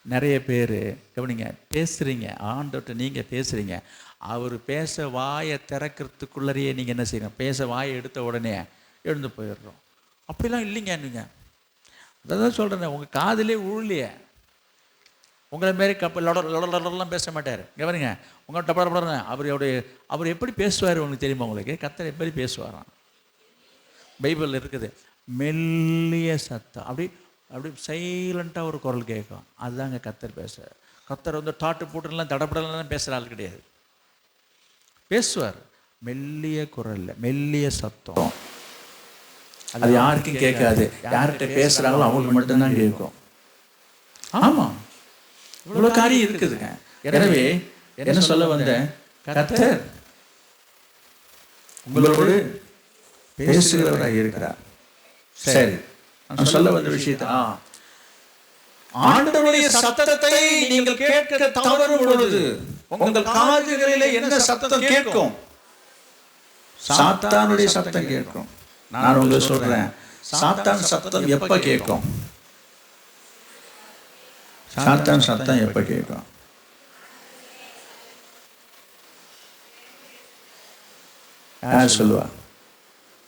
நிறைய பேர் கவனிங்க, பேசுகிறீங்க, ஆண்டவர்கிட்ட நீங்கள் பேசுகிறீங்க, அவர் பேச வாயை திறக்கிறதுக்குள்ளரையே நீங்கள் என்ன செய்யணும்? பேச வாயை எடுத்த உடனே எழுந்து போயிடுறோம். அப்படிலாம் இல்லைங்க. நீங்கள் அதான் சொல்கிறேன், உங்கள் காதிலே உழுலையே. உங்களை மாரி லொடலாம் பேச மாட்டார். கவனிங்க, உங்கள் டப்படப்பட அவர் எப்படி பேசுவார் உங்களுக்கு தெரியுமா? உங்களுக்கு கர்த்தர் எப்படி பேசுவாராம்? பைபிளில் இருக்குது, மெல்லிய சத்தம், அப்படி சைலண்ட்டாக ஒரு குரல் கேட்கும். அதுதாங்க கர்த்தர் பேசுவார். கர்த்தர் வந்து டாட்டு போட்டுலாம் தடப்படலாம் பேசுகிற ஆள் கிடையாது. பேசுவார் மெல்லிய குரலில், மெல்லிய சத்தம். அது யாருக்கும் கேட்காது. யார்கிட்ட பேசுகிறாங்களோ அவங்களுக்கு மட்டும்தான் கேட்கும். ஆமாம், இவ்வளோ காரியம் இருக்குதுங்க. எனவே என்ன சொல்ல வந்தேன்? கர்த்தர் உங்களோடு பேசுகிறவராக இருக்கிறார். சரி, நான் சொல்ல வந்த விஷயத்தை, ஆண்டவருடைய சத்தத்தை நீங்கள் கேட்க தவறும் பொழுது உங்கள் காதுகளிலே என்ன சத்தம் கேட்கும்? சாத்தானுடைய சத்தம் கேட்கும். நான் உங்களுக்கு சொல்றேன், சாத்தான் சத்தம் எப்ப கேட்கும்? சாத்தான் சத்தம் எப்ப கேட்கும்? யார் சொல்லுவா?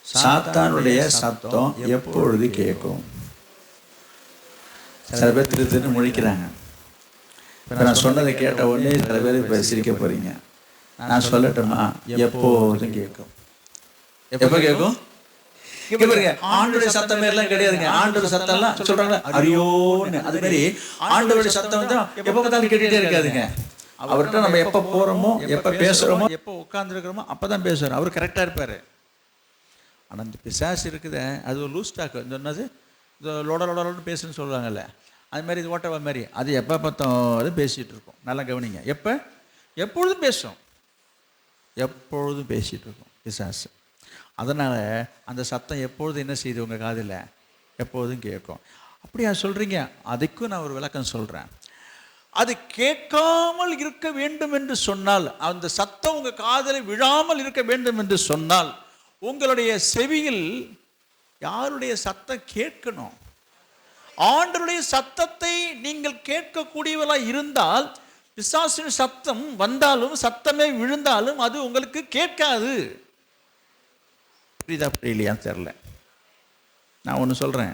சாத்தானுடைய சத்தம் எப்பொழுது கேட்கும்? சில பேர் திரு முழிக்கிறாங்க. இப்போ நான் சொன்னதை கேட்ட உடனே சில பேர் இப்போ சிரிக்க போறீங்க. நான் சொல்லட்டுமா? எப்போதும் கேட்கும். எப்போ கேட்கும்? ஆண்டோடைய சத்தம் எல்லாம் கிடையாதுங்க. ஆண்டோட சத்தம் எல்லாம் சொல்றாங்க அரியோன்னு, அது மாதிரி ஆண்டோடைய சத்தம் வந்து எப்போ பார்த்தாலும் கேட்டுட்டே இருக்காதுங்க. அவர்கிட்ட நம்ம எப்போ போறோமோ, எப்போ பேசுறோமோ, எப்போ உட்காந்துருக்கிறோமோ அப்பதான் பேசுவார். அவர் கரெக்டாக இருப்பார். ஆனால் இந்த பிசாசு இருக்குது, அது ஒரு லூஸ் டாக். இந்த என்னது, இந்த லோடன்னு பேசுன்னு சொல்லுவாங்கல்ல, அது மாதிரி இது ஓட்டவா மாதிரி, அது எப்போ பார்த்தாலும் பேசிகிட்டு இருக்கோம். நல்லா கவனிங்க, எப்பொழுதும் பேசும், எப்பொழுதும் பேசிகிட்டு இருக்கோம் பிசாசு. அதனால் அந்த சத்தம் எப்பொழுதும் என்ன செய்யுது? உங்கள் காதில் எப்பொழுதும் கேட்கும். அப்படியா சொல்கிறீங்க? அதுக்கும் நான் ஒரு விளக்கம் சொல்கிறேன். அது கேட்காமல் இருக்க வேண்டும் என்று சொன்னால், அந்த சத்தம் உங்கள் காதில் விழாமல் இருக்க வேண்டும் என்று சொன்னால், உங்களுடைய செவியில் யாருடைய சத்தம் கேட்கணும்? ஆண்டவருடைய சத்தத்தை நீங்கள் கேட்கக்கூடியவர்களாக இருந்தால், பிசாசின் சத்தம் வந்தாலும் சத்தமே விழுந்தாலும் அது உங்களுக்கு கேட்காது. புரியுதா புரியலையான்னு தெரில. நான் ஒன்று சொல்கிறேன்,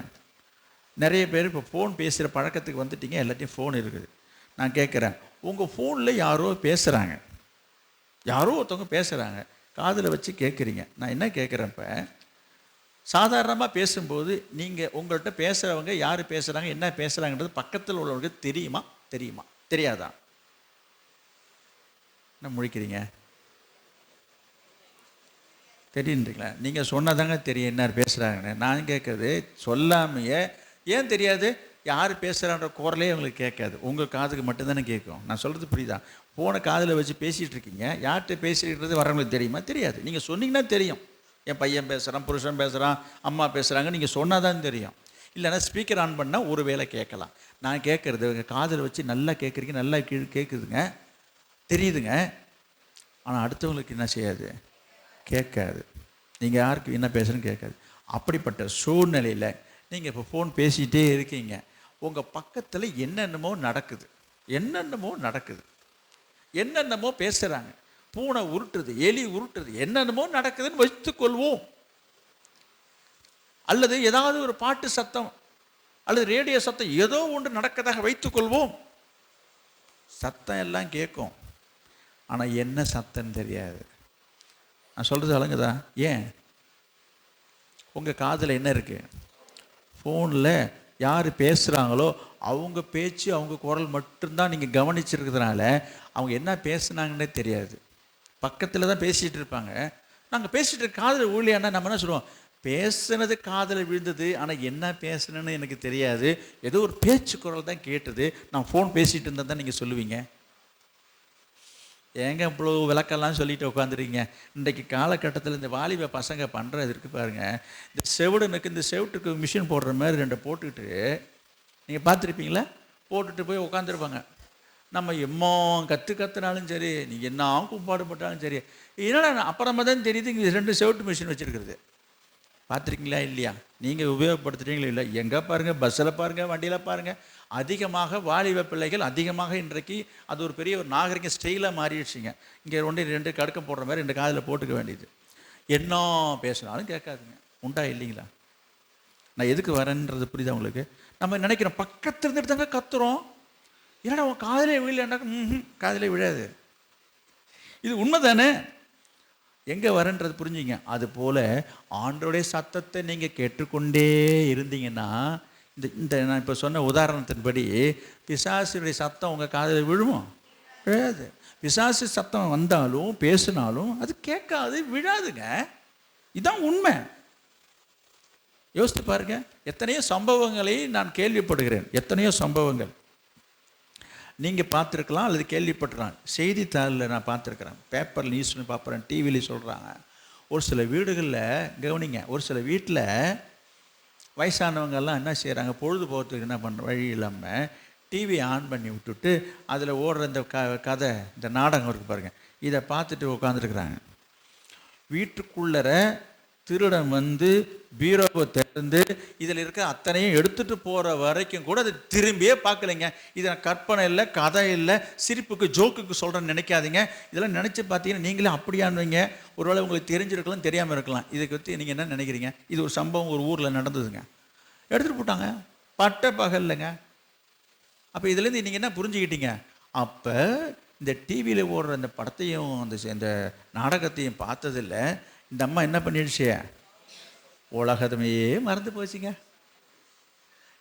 நிறைய பேர் இப்போ ஃபோன் பேசுகிற பழக்கத்துக்கு வந்துட்டீங்க. எல்லாத்தையும் ஃபோன் இருக்குது. நான் கேட்குறேன், உங்கள் ஃபோனில் யாரோ பேசுகிறாங்க, யாரோ ஒருத்தவங்க பேசுகிறாங்க, காதில் வச்சு கேட்குறீங்க. நான் என்ன கேட்குறேன், இப்போ சாதாரணமாக பேசும்போது நீங்கள் உங்கள்கிட்ட பேசுகிறவங்க யார் பேசுகிறாங்க, என்ன பேசுகிறாங்கன்றது பக்கத்தில் உள்ளவங்களுக்கு தெரியுமா தெரியாதா? என்ன முழிக்கிறீங்க? தெரியுன்றீங்களா? நீங்கள் சொன்னதாங்க தெரியும் என்ன பேசுகிறாங்கன்னு. நான் கேட்குறது சொல்லாமையே. ஏன் தெரியாது? யார் பேசுகிறான்ற குரலே உங்களுக்கு கேட்காது, உங்கள் காதுக்கு மட்டும்தானே கேட்கும். நான் சொல்கிறது புரியுதா? ஃபோனை காதில் வச்சு பேசிகிட்டு இருக்கீங்க, யார்கிட்ட பேசிக்கிட்டு வரவங்களுக்கு தெரியுமா? தெரியாது. நீங்கள் சொன்னீங்கன்னா தெரியும். என் பையன் பேசுகிறான், புருஷன் பேசுகிறான், அம்மா பேசுகிறாங்க, நீங்கள் சொன்னால் தான் தெரியும். இல்லைன்னா ஸ்பீக்கர் ஆன் பண்ணால் ஒரு வேளை கேட்கலாம். நான் கேட்குறது உங்கள் காதில் வச்சு நல்லா கேட்குறீங்க, நல்லா கேட்குதுங்க, தெரியுதுங்க. ஆனால் அடுத்தவங்களுக்கு என்ன செய்யாது? கேட்காது. நீங்கள் யாருக்கு என்ன பேசுகிறேன்னு கேட்காது. அப்படிப்பட்ட சூழ்நிலையில் நீங்கள் இப்போ ஃபோன் பேசிகிட்டே இருக்கீங்க, உங்கள் பக்கத்தில் என்னென்னமோ நடக்குது, என்னென்னமோ பேசுகிறாங்க. பூனை உருட்டுது, எலி உருட்டுது, என்னென்னமோ நடக்குதுன்னு வைத்துக்கொள்வோம். அல்லது ஏதாவது ஒரு பாட்டு சத்தம் அல்லது ரேடியோ சத்தம் ஏதோ ஒன்று நடக்கதாக வைத்துக்கொள்வோம். சத்தம் எல்லாம் கேட்கும், ஆனால் என்ன சத்தம் தெரியாது. நான் சொல்கிறது அலங்குதா? ஏன்? உங்கள் காதில் என்ன இருக்குது? ஃபோனில் யார் பேசுகிறாங்களோ அவங்க பேச்சு, அவங்க குரல் மட்டும்தான் நீங்கள் கவனிச்சிருக்கிறதுனால அவங்க என்ன பேசுனாங்கன்னே தெரியாது. பக்கத்தில் தான் பேசிகிட்டு இருப்பாங்க. நாங்கள் பேசிகிட்டு இருக்க காதில் ஊழியானா நம்ம என்ன சொல்லுவோம்? பேசுனது காதில் விழுந்தது, ஆனால் என்ன பேசுனேன்னு எனக்கு தெரியாது, ஏதோ ஒரு பேச்சு குரல் தான் கேட்டது, நான் ஃபோன் பேசிகிட்டு இருந்தால் தான் நீங்கள் சொல்லுவீங்க. ஏங்க இவ்வளோ விளக்கெல்லாம் சொல்லிட்டு உட்காந்துருக்கீங்க? இன்றைக்கு காலகட்டத்தில் இந்த வாலிப பசங்க பண்ணுறது இருக்குது பாருங்கள். இந்த செவிடனுக்கு இந்த செவிட்டுக்கு மிஷின் போடுற மாதிரி 2 போட்டுக்கிட்டு, நீங்கள் பார்த்துருப்பீங்களா? போட்டுட்டு போய் உட்காந்துருப்பாங்க. நம்ம எம்மோ கற்றுனாலும் சரி, நீங்கள் என்ன கூப்பாடுபட்டாலும் சரி, என்னடா அப்புறமா தான் தெரியுது இங்கே 2 செவிட்டு மிஷின் வச்சுருக்கிறது. பார்த்துருக்கீங்களா இல்லையா? நீங்கள் உபயோகப்படுத்துகிறீங்களா இல்லை? எங்கே பாருங்கள், பஸ்ஸில் பாருங்கள், வண்டியில் பாருங்கள், அதிகமாக வாலிப பிள்ளைகள் அதிகமாக இன்றைக்கு அது ஒரு பெரிய ஒரு நாகரிக ஸ்டைலாக மாறிடுச்சுங்க. இங்கே 2 கடுக்கம் போடுற மாதிரி 2 காதில் போட்டுக்க வேண்டியது. என்ன பேசினாலும் கேட்காதுங்க. உண்டா இல்லைங்களா? நான் எதுக்கு வரேன்றது புரியுதா உங்களுக்கு? நம்ம நினைக்கிறோம் பக்கத்தில் இருந்துட்டு தாங்க கத்துறோம், ஏன்னா அவன் காதிலே விழலைன்னாக்க காதிலே விழாது. இது உண்மை தானே? எங்கே வரன்றது புரிஞ்சுங்க. அதுபோல் ஆண்டவருடைய சத்தத்தை நீங்கள் கேட்டுக்கொண்டே இருந்தீங்கன்னா, இந்த நான் இப்போ சொன்ன உதாரணத்தின்படி பிசாசுடைய சத்தம் உங்கள் காதில் விழுமோ? விழாது. பிசாசு சத்தம் வந்தாலும் பேசினாலும் அது கேட்காது, விழாதுங்க. இதுதான் உண்மை. யோசித்து பாருங்க. எத்தனையோ சம்பவங்களை நான் கேள்விப்படுகிறேன், எத்தனையோ சம்பவங்கள் நீங்கள் பார்த்துருக்கலாம் அல்லது கேள்விப்பட்டுருக்கலாம். செய்தித்தாளில் நான் பார்த்துருக்குறேன், பேப்பர் நியூஸ்னு பார்க்குறேன், டிவியில் சொல்கிறாங்க. ஒரு சில வீடுகளில் கவனிங்க, ஒரு சில வீட்டில் வயசானவங்கெல்லாம் என்ன செய்கிறாங்க, பொழுதுபோகிறதுக்கு என்ன பண்ணுற வழி இல்லாமல் டிவி ஆன் பண்ணி விட்டுட்டு அதில் ஓடுற இந்த கதை, இந்த நாடகம் இருக்குது பாருங்கள், இதை பார்த்துட்டு உட்காந்துருக்குறாங்க. வீட்டுக்குள்ளற திருடன் வந்து பீரோவை திறந்து இதில் இருக்க அத்தனையும் எடுத்துகிட்டு போகிற வரைக்கும் கூட அதை திரும்பியே பார்க்கலைங்க. இதை கற்பனை இல்லை, கதை இல்லை, சிரிப்புக்கு ஜோக்குக்கு சொல்கிறேன்னு நினைக்காதீங்க. இதெல்லாம் நினச்சி பார்த்தீங்கன்னா நீங்களே அப்படியானுவீங்க. ஒருவேளை உங்களுக்கு தெரிஞ்சிருக்கலாம், தெரியாமல் இருக்கலாம். இதுக்கு பற்றி நீங்கள் என்ன நினைக்கிறீங்க? இது ஒரு சம்பவம் ஒரு ஊரில் நடந்ததுங்க. எடுத்துகிட்டு போட்டாங்க பட்ட பகல்லைங்க. அப்போ இதுலேருந்து நீங்கள் என்ன புரிஞ்சுக்கிட்டீங்க? அப்போ இந்த டிவியில் ஓடுற அந்த படத்தையும் அந்த நாடகத்தையும் பார்த்ததில்ல, இந்த அம்மா என்ன பண்ணிடுச்சு, உலகத்தையே மறந்து போச்சுங்க.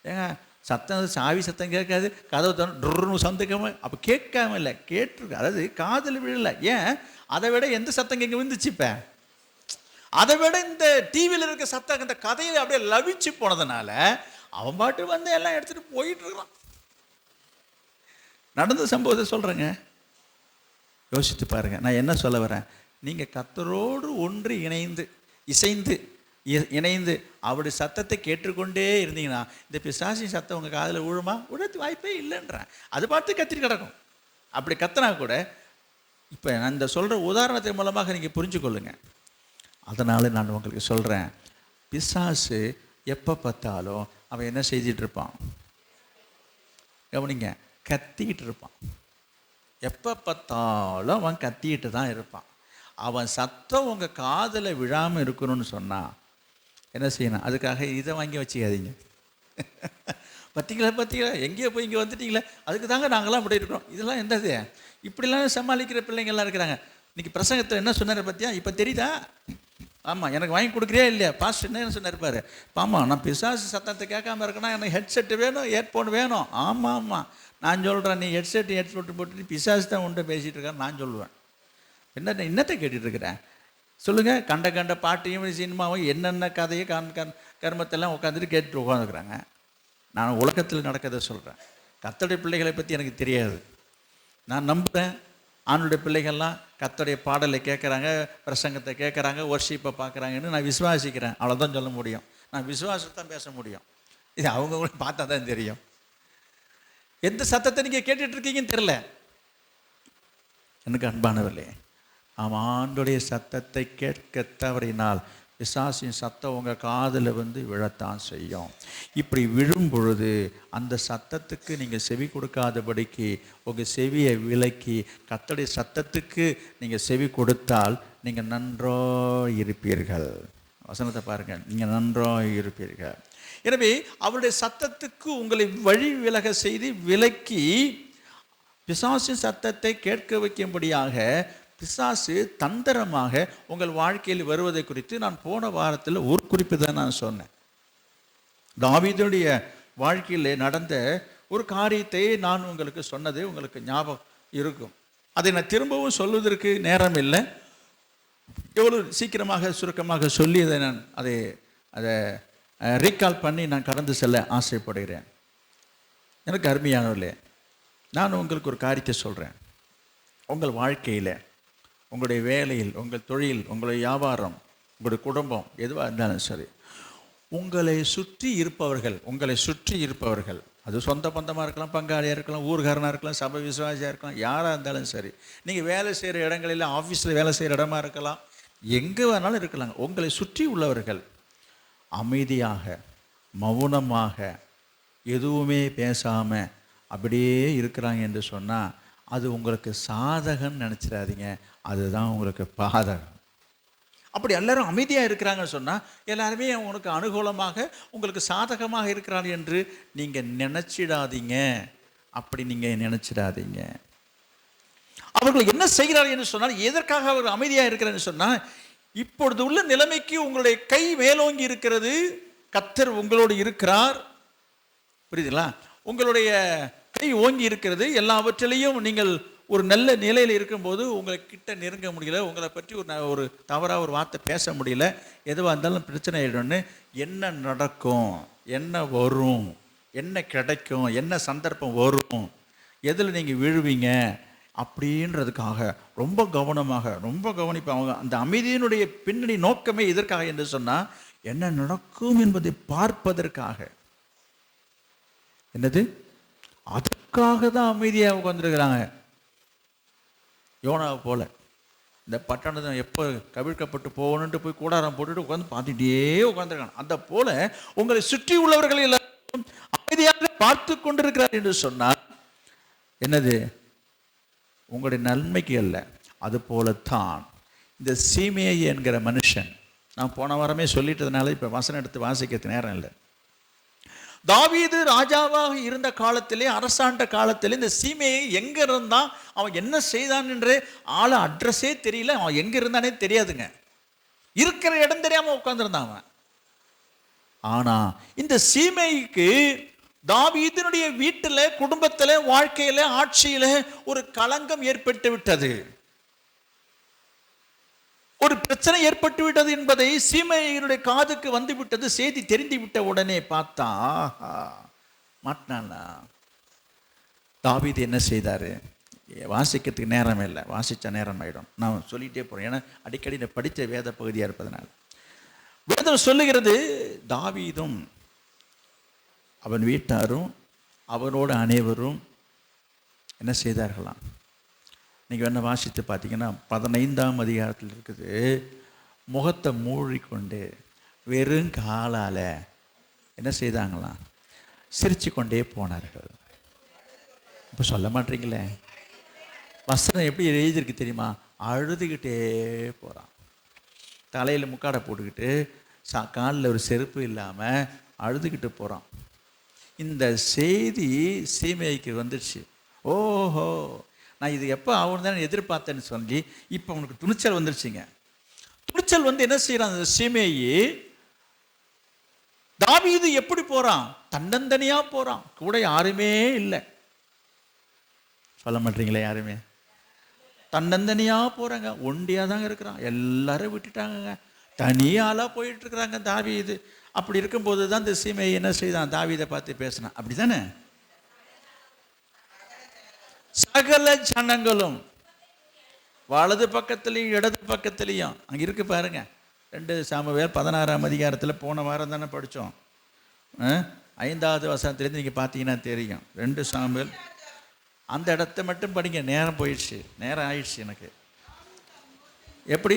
ஏங்க சத்தம், சாவி சத்தம் கேட்காது, கதவு தன்னு சந்துக்காம, அப்போ கேட்காம இல்லை, கேட்டிருக்கு. அதாவது காதில் விழலை. ஏன்? அதை விட எந்த சத்தம் இங்கே விழுந்துச்சு? இப்போ அதை விட இந்த டிவியில் இருக்க சத்தம் இந்த கதையில் அப்படியே லவிச்சு போனதுனால அவன் பாட்டு வந்து எல்லாம் எடுத்துகிட்டு போயிட்டு இருக்கான். நடந்த சம்பவத்தை சொல்கிறேங்க, யோசித்து பாருங்கள். நான் என்ன சொல்ல வரேன்? நீங்கள் கர்த்தரோடு ஒன்று இணைந்து அவருடைய சத்தத்தை கேட்டுக்கொண்டே இருந்தீங்கன்னா இந்த பிசாசின் சத்தம் உங்கள் காதில் விழுமா? விழத்து வாய்ப்பே இல்லைன்றேன். அது பார்த்து கத்திட்டு கிடக்கும். அப்படி கத்தினா கூட இப்போ நான் இந்த சொல்கிற உதாரணத்தின் மூலமாக நீங்கள் புரிஞ்சு கொள்ளுங்க. அதனால் நான் உங்களுக்கு சொல்கிறேன், பிசாசு எப்போ பார்த்தாலும் அவன் என்ன செய்துட்டு இருப்பான்? கவனிங்க, கத்திக்கிட்டு இருப்பான். எப்போ பார்த்தாலும் அவன் கத்திக்கிட்டு தான் இருப்பான். அவன் சத்தம் உங்கள் காதில் விழாமல் இருக்கணும்னு சொன்னால் என்ன செய்யணும்? அதுக்காக இதை வாங்கி வச்சுக்காதீங்க. பார்த்தீங்களா எங்கேயோ போய் இங்கே வந்துட்டீங்களே, அதுக்கு தாங்க நாங்களாம் இப்படி இருக்கிறோம். இதெல்லாம் என்னது? இப்படிலாம் சமாளிக்கிற பிள்ளைங்கள்லாம் இருக்கிறாங்க. இன்னைக்கு பிரசங்கத்தில் என்ன சொன்னார் பார்த்தியா? இப்போ தெரியுதா? ஆமாம், எனக்கு வாங்கி கொடுக்குறியா இல்லையா? பாஸ்டர் என்ன சொன்னார்? ஆமாம், நான் பிசாசு சத்தத்தை கேட்காம இருக்கேன்னா எனக்கு ஹெட்செட்டு வேணும், ஏர்ஃபோன் வேணும். ஆமாம், நான் சொல்கிறேன், நீ ஹெட்செட்டு போட்டு பிசாசு தான் உண்டை பேசிகிட்டு இருக்கான்னு நான் சொல்லுவேன். என்னத்தை கேட்டுட்டு இருக்கிறேன் சொல்லுங்கள்? கண்ட பாட்டையும் சினிமாவும் என்னென்ன கதையை கர்மத்தெல்லாம் உட்காந்துட்டு கேட்டுட்டு உட்காந்துக்கிறாங்க. நான் உலகத்தில் நடக்கிறத சொல்கிறேன். கர்த்தருடைய பிள்ளைகளை பற்றி எனக்கு தெரியாது. நான் நம்புகிறேன், ஆணுடைய பிள்ளைகள்லாம் கர்த்தருடைய பாடலை கேட்குறாங்க, பிரசங்கத்தை கேட்குறாங்க, வர்ஷிப்பை பார்க்குறாங்கன்னு நான் விசுவாசிக்கிறேன். அவ்வளோதான் சொல்ல முடியும். நான் விசுவாசத்தான் பேச முடியும். இது அவங்க பார்த்தா தான் தெரியும். எந்த சத்தத்தை நீங்கள் கேட்டுட்ருக்கீங்கன்னு தெரில. எனக்கு அன்பானவர்களே, அவன் ஆண்டுடைய சத்தத்தை கேட்க தவறினால் பிசாசின் சத்தம் உங்கள் காதில் விழத்தான் செய்யும். இப்படி விழும் பொழுது அந்த சத்தத்துக்கு நீங்கள் செவி கொடுக்காதபடிக்கு உங்கள் செவியை விலக்கி கர்த்தருடைய சத்தத்துக்கு நீங்கள் செவி கொடுத்தால் நீங்கள் நன்றாக இருப்பீர்கள். வசனத்தை பாருங்கள், நீங்கள் நன்றாக இருப்பீர்கள். எனவே அவருடைய சத்தத்துக்கு உங்களை வழி விலக செய்து விலக்கி பிசாசின் சத்தத்தை கேட்க வைக்கும்படியாக பிசாசு தந்திரமாக உங்கள் வாழ்க்கையில் வருவதை குறித்து நான் போன வாரத்தில் ஒரு குறிப்பு தான் நான் சொன்னேன். தாவீதுடைய வாழ்க்கையில் நடந்த ஒரு காரியத்தை நான் உங்களுக்கு சொன்னது உங்களுக்கு ஞாபகம் இருக்கும். அதை நான் திரும்பவும் சொல்வதற்கு நேரம் இல்லை. எவ்வளோ சீக்கிரமாக சுருக்கமாக சொல்லி அதை ரீகால் பண்ணி நான் கடந்து செல்ல ஆசைப்படுகிறேன். எனக்கு அருமையானவர்களே, நான் உங்களுக்கு ஒரு காரியத்தை சொல்கிறேன். உங்கள் வாழ்க்கையில், உங்களுடைய வேலையில், உங்கள் தொழில், உங்களுடைய வியாபாரம், உங்களுடைய குடும்பம் எதுவாக இருந்தாலும் சரி, உங்களை சுற்றி இருப்பவர்கள் அது சொந்த பந்தமாக இருக்கலாம், பங்காளியாக இருக்கலாம், ஊர்காரனாக இருக்கலாம், சபை விசுவாசியாக இருக்கலாம், யாராக இருந்தாலும் சரி, நீங்கள் வேலை செய்கிற இடங்களில், ஆஃபீஸில் வேலை செய்கிற இடமா இருக்கலாம், எங்கே வேணாலும் இருக்கலாங்க. உங்களை சுற்றி உள்ளவர்கள் அமைதியாக மௌனமாக எதுவுமே பேசாமல் அப்படியே இருக்கிறாங்க என்று சொன்னால் அது உங்களுக்கு சாதகம்னு நினச்சிடாதீங்க, அதுதான் உங்களுக்கு பாதகம். அப்படி எல்லாரும் அமைதியாக இருக்கிறாங்கன்னு சொன்னால் எல்லாருமே உனக்கு அனுகூலமாக உங்களுக்கு சாதகமாக இருக்கிறார்கள் என்று நீங்கள் நினச்சிடாதீங்க. அப்படி நீங்கள் நினச்சிடாதீங்க. அவர்கள் என்ன செய்கிறார்கள் என்று சொன்னால், எதற்காக அவர்கள் அமைதியாக இருக்கிறான்னு சொன்னால், இப்பொழுது உள்ள நிலைமைக்கு உங்களுடைய கை மேலோங்கி இருக்கிறது, கர்த்தர் உங்களோடு இருக்கிறார். புரியுதுங்களா? உங்களுடைய கை ஓங்கி இருக்கிறது. எல்லாவற்றிலையும் நீங்கள் ஒரு நல்ல நிலையில் இருக்கும்போது உங்களை கிட்ட நெருங்க முடியல, உங்களை பற்றி ஒரு தவறாக ஒரு வார்த்தை பேச முடியல, எதுவாக இருந்தாலும் பிரச்சனை ஆகிடும்னு என்ன நடக்கும், என்ன வரும், என்ன கிடைக்கும், என்ன சந்தர்ப்பம் வரும், எதில் நீங்கள் விழுவீங்க அப்படின்றதுக்காக ரொம்ப கவனிப்பாங்க. அந்த அமைதியினுடைய பின்னணி நோக்கமே எதற்காக என்று சொன்னால், என்ன நடக்கும் என்பதை பார்ப்பதற்காக. என்னது? அதுக்காக தான் அமைதியாக உட்காந்துருக்கிறாங்க. யோனாவை போல இந்த பட்டணத்தை எப்போ கவிழ்க்கப்பட்டு போகணுன்ட்டு போய் கூடாரம் போட்டுட்டு உட்காந்து பார்த்துட்டே உட்காந்துருக்காங்க. அந்த போல உங்களை சுற்றி உள்ளவர்கள் எல்லாரும் அமைதியாக பார்த்து கொண்டிருக்கிறார் என்று சொன்னால் என்னது? உங்களுடைய நன்மைக்கு அல்ல. அது போலத்தான் இந்த சீமேயி என்கிற மனுஷன், நான் போன வாரமே சொல்லிட்டதுனால இப்போ வசனம் எடுத்து வாசிக்கிறது நேரம் இல்லை. தாவீது ராஜாவாக இருந்த காலத்திலே, அரசாண்ட காலத்திலே, இந்த சீமேயி எங்கே இருந்தான், அவன் என்ன செய்தான் என்று ஆளை அட்ரஸே தெரியல, அவன் எங்கே இருந்தானே தெரியாதுங்க. இருக்கிற இடம் தெரியாமல் உட்காந்துருந்தான் அவன். ஆனால் இந்த சீமேயிக்கு தாவீதினுடைய வீட்டில், குடும்பத்தில், வாழ்க்கையில், ஆட்சியில் ஒரு களங்கம் ஏற்பட்டு விட்டது, ஒரு பிரச்சனை ஏற்பட்டு விட்டது என்பதை சீமேயினுடைய காதுக்கு வந்து விட்டது. செய்தி தெரிந்து விட்ட உடனே பார்த்தா மாட்டினானா. தாவீது என்ன செய்தாரு? வாசிக்கிறதுக்கு நேரம் இல்லை, வாசித்த நேரம் ஆகிடும், நான் சொல்லிகிட்டே போகிறேன். ஏன்னா அடிக்கடி நான் படித்த வேத பகுதியாக இருப்பதனால. வேதம் சொல்லுகிறது, தாவீதும் அவன் வீட்டாரும் அவனோட அனைவரும் என்ன செய்தார்களாம்? நீங்கள் வேணா வாசித்து பார்த்தீங்கன்னா 15ஆம் அதிகாரத்தில் இருக்குது. முகத்தை மூடிக்கொண்டு வெறும் காலால் என்ன செய்தாங்களாம்? சிரித்து கொண்டே போனார்கள். இப்போ சொல்ல மாட்டீங்களே, வசனம் எப்படி எழுதியிருக்கு தெரியுமா? அழுதுகிட்டே போகிறான், தலையில் முக்காடை போட்டுக்கிட்டு, காலில் ஒரு செருப்பு இல்லாமல் அழுதுகிட்டு போகிறான். இந்த செய்தி சீமேயிக்கு வந்துடுச்சு. ஓஹோ, நான் இது எப்போ ஆகும் தான் எதிர்பார்த்தேன்னு சொல்லி இப்போ அவனுக்கு துணிச்சல் வந்துருச்சுங்க. துணிச்சல் வந்து என்ன செய்யறான், அந்த சீமேயி தாவீது எப்படி போறான், தன்னந்தனியா போறான், கூட யாருமே இல்லை. சொல்ல மாட்டீங்களே, யாருமே தன்னந்தனியா போறாங்க, ஒண்டியா தாங்க இருக்கிறான், எல்லாரும் விட்டுட்டாங்க, தனியாலா போயிட்டு இருக்கிறாங்க தாவீது. அப்படி இருக்கும்போது தான் இந்த சீமையை என்ன செய்தான், தாவீதை பார்த்து பேசினான். அப்படித்தானே? சகல ஜனங்களும் வலது பக்கத்துலையும் இடது பக்கத்துலையும் அங்கே இருக்கு பாருங்க. 2 சாமுவேல் 16ஆம் அதிகாரத்தில் போன வாரம் தானே படித்தோம். 5வது வசனத்துலேருந்து நீங்கள் பார்த்தீங்கன்னா தெரியும். 2 சாமுவேல் அந்த இடத்த மட்டும் படிங்க. நேரம் போயிடுச்சு, நேரம் ஆயிடுச்சு எனக்கு. எப்படி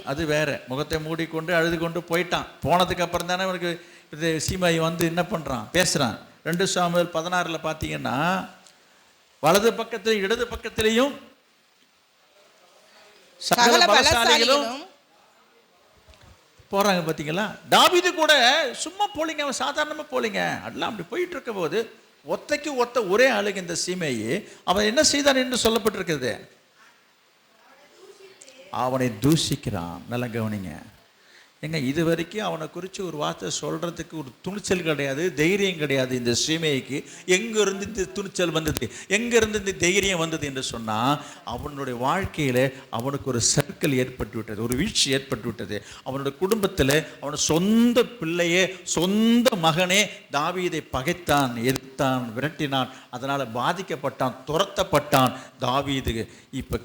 அது வேற, முகத்தை மூடிக்கொண்டு அழுது கொண்டு போயிட்டான். போனதுக்கு அப்புறம் தானே அவனுக்கு இது சீமாயி வந்து என்ன பண்ணுறான், பேசுகிறான். 2 சாமுவேல் 16 பார்த்தீங்கன்னா வலது பக்கத்திலையும் இடது பக்கத்திலையும் சகல பலசாலிகளும் போறாங்க. பார்த்தீங்களா? தாவீது கூட சும்மா போலிங்க, அவன் சாதாரணமாக போலிங்க, அதெல்லாம் அப்படி போயிட்டு இருக்க போது ஒத்தைக்கு ஒத்த ஒரே ஆளுங்க இந்த சீமையை அவன் என்ன செய்தான் என்று சொல்லப்பட்டிருக்கிறது, அவனை தூஷிக்கிறான். நல்லா கவனிங்க எங்க, இது வரைக்கும் அவனை குறித்து ஒரு வார்த்தை சொல்றதுக்கு ஒரு துணிச்சல் கிடையாது, தைரியம் கிடையாது இந்த சீமைக்கு. எங்கிருந்து இந்த துணிச்சல் வந்தது, எங்கிருந்து இந்த தைரியம் வந்தது என்று சொன்னால், அவனுடைய வாழ்க்கையில் அவனுக்கு ஒரு சர்க்கிள் ஏற்பட்டு விட்டது, ஒரு வீழ்ச்சி ஏற்பட்டு விட்டது. அவனுடைய குடும்பத்தில் அவன் சொந்த பிள்ளையே, சொந்த மகனே தாவீதை பகைத்தான், எதிர்த்தான், விரட்டினான், அதனால் பாதிக்கப்பட்டான், துரத்தப்பட்டான். தாவீது இப்போ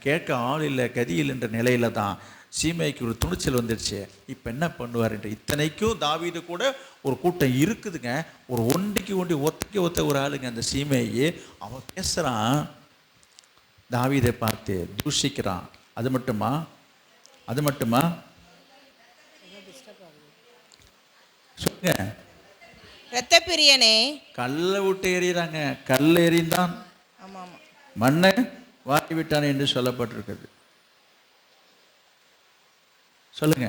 கேட்க ஆள் இல்லை, கதியில் என்ற நிலையில தான் சீமைக்கு ஒரு துணிச்சல் வந்துடுச்சு. இப்போ என்ன பண்ணுவார் என்று, இத்தனைக்கும் தாவீது கூட ஒரு கூட்டம் இருக்குதுங்க, ஒரு ஒண்டிக்கு ஒத்த ஒரு ஆளுங்க அந்த சீமையை. அவன் பேசுகிறான், தாவீதை பார்த்து தூஷிக்கிறான். அது மட்டுமா சொல்லுங்க, இரத்த பிரியனே, கல்லை விட்டு எறிகிறாங்க, கல் எறிந்தான், மண்ணை வாரி விட்டான் என்று சொல்லப்பட்டிருக்கிறது. சொல்லுங்க,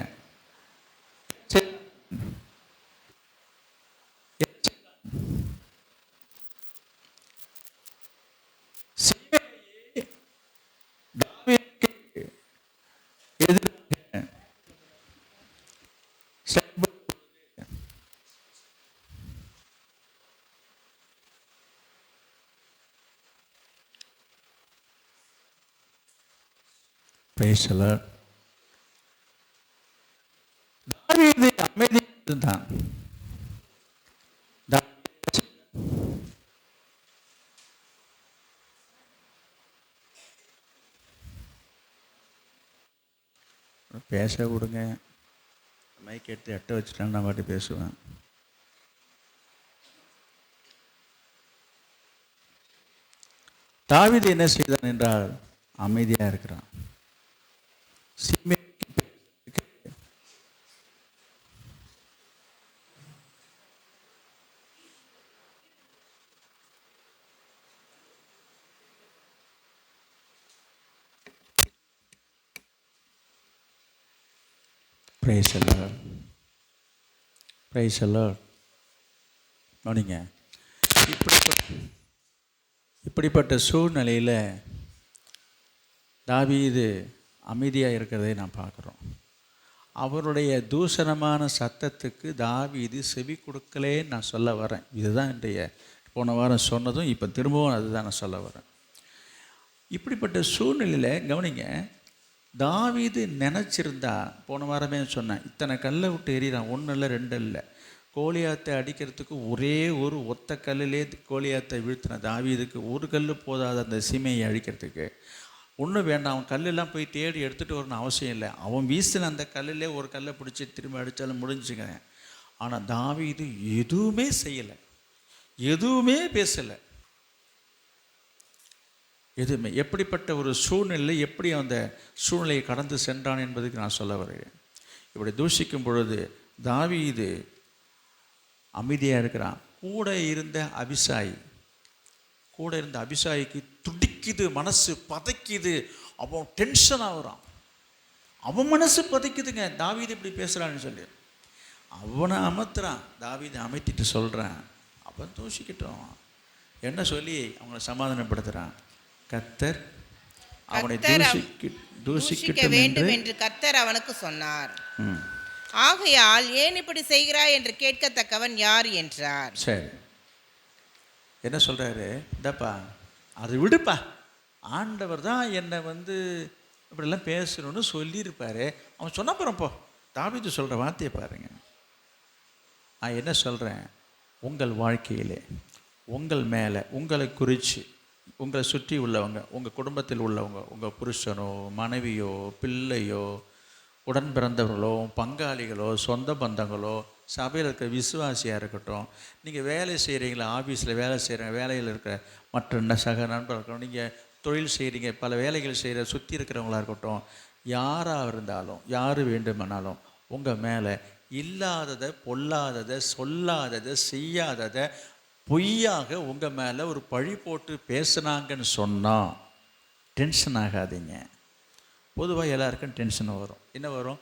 தாவீது அமைதியாக இருந்தான். பேச விடுங்க, மைக் எடுத்து எட்ட வச்சுட்டான்னு நான் பாட்டு பேசுவேன். தாவீது என்ன செய்தான் என்றால் அமைதியாக இருக்கிறான். பிரைஸ் எல்லாம் கவனிங்க. இப்படிப்பட்ட சூழ்நிலையில் தாவீது அமைதியாக இருக்கிறதை நான் பார்க்குறோம். அவருடைய தூஷணமான சத்தத்துக்கு தாவீது செவி கொடுக்கலேன்னு நான் சொல்ல வரேன். இதுதான் இன்றைய போன வாரம் சொன்னதும் இப்போ திரும்பவும் அதுதான் நான் சொல்ல வரேன். இப்படிப்பட்ட சூழ்நிலையில் கவனிங்க, தாவீது நினச்சிருந்தா, போன வாரமே சொன்னேன், இத்தனை கல்லை விட்டு எறிகிறான், 1 இல்லை 2 இல்லை, கோலியாத்தை அடிக்கிறதுக்கு ஒரே ஒரு ஒத்த கல்லிலே கோலியாத்தை வீழ்த்தின தாவீதுக்கு ஒரு கல் போதாது அந்த சீமையை அழிக்கிறதுக்கு. ஒன்றும் வேண்டாம், அவன் கல்லெல்லாம் போய் தேடி எடுத்துகிட்டு வரணும் அவசியம் இல்லை. அவன் வீசின அந்த கல்லிலே ஒரு கல்லை பிடிச்சி திரும்ப அடித்தாலும் முடிஞ்சுக்கிறேன். ஆனால் தாவீது எதுவுமே செய்யலை, எதுவுமே பேசலை, எதுவுமே. எப்படிப்பட்ட ஒரு சூழ்நிலை, எப்படி அந்த சூழ்நிலையை கடந்து சென்றான் என்பதுக்கு நான் சொல்ல வருகிறேன். இப்படி தூஷிக்கும் பொழுது தாவீது அமைதியாக இருக்கிறான். கூட இருந்த அபிசாய்க்கு துடிக்குது, மனசு பதைக்குது, அவன் டென்ஷன் ஆகுறான், அவன் மனசு பதைக்குதுங்க, தாவீது இப்படி பேசுகிறான்னு சொல்லி. அவனை அமர்த்துறான், தாவீதை அமைத்திட்டு சொல்கிறான், அவன் தூஷிக்கிட்டோம் என்ன சொல்லி அவங்கள சமாதானப்படுத்துகிறான். கர்த்தர் அவனை கர்த்தர் தூஷிக்க தூஷிக்கட்டும் வேண்டும் என்று என்று கர்த்தர் அவனுக்கு சொன்னார். ம். ஆகையால் ஏன் இப்படி செய்கிறாய் என்று கேட்கத்தக்கவன் யார் என்றார். சரி, என்ன சொல்றாரு? இந்தப்பா அது விடுப்பா, ஆண்டவர் தான் என்னை இப்படிலாம் பேசணும்னு சொல்லியிருப்பாரு. அவன் சொன்னப்புறம் போ. தாவீது சொல்கிற வார்த்தையை பாருங்க. நான் என்ன சொல்கிறேன், உங்கள் வாழ்க்கையிலே உங்கள் மேலே உங்களை குறித்து உங்களை சுற்றி உள்ளவங்க, உங்கள் குடும்பத்தில் உள்ளவங்க, உங்கள் புருஷனோ மனைவியோ பிள்ளையோ உடன் பிறந்தவர்களோ பங்காளிகளோ சொந்த பந்தங்களோ சபையில் இருக்கிற விசுவாசியாக இருக்கட்டும், நீங்கள் வேலை செய்கிறீங்களா, ஆஃபீஸில் வேலை செய்கிறீங்க, வேலையில் இருக்கிற மற்ற சக நண்பர்கள் இருக்கட்டும், நீங்கள் தொழில் செய்கிறீங்க, பல வேலைகள் செய்கிற சுற்றி இருக்கிறவங்களா இருக்கட்டும், யாராக இருந்தாலும் யார் வேண்டுமானாலும் உங்கள் மேலே இல்லாததை பொல்லாததை சொல்லாததை செய்யாததை பொய்யாக உங்கள் மேலே ஒரு பழி போட்டு பேசுனாங்கன்னு சொன்னால் டென்ஷன் ஆகாதீங்க. பொதுவாக எல்லாருக்கும் டென்ஷன் வரும். என்ன வரும்?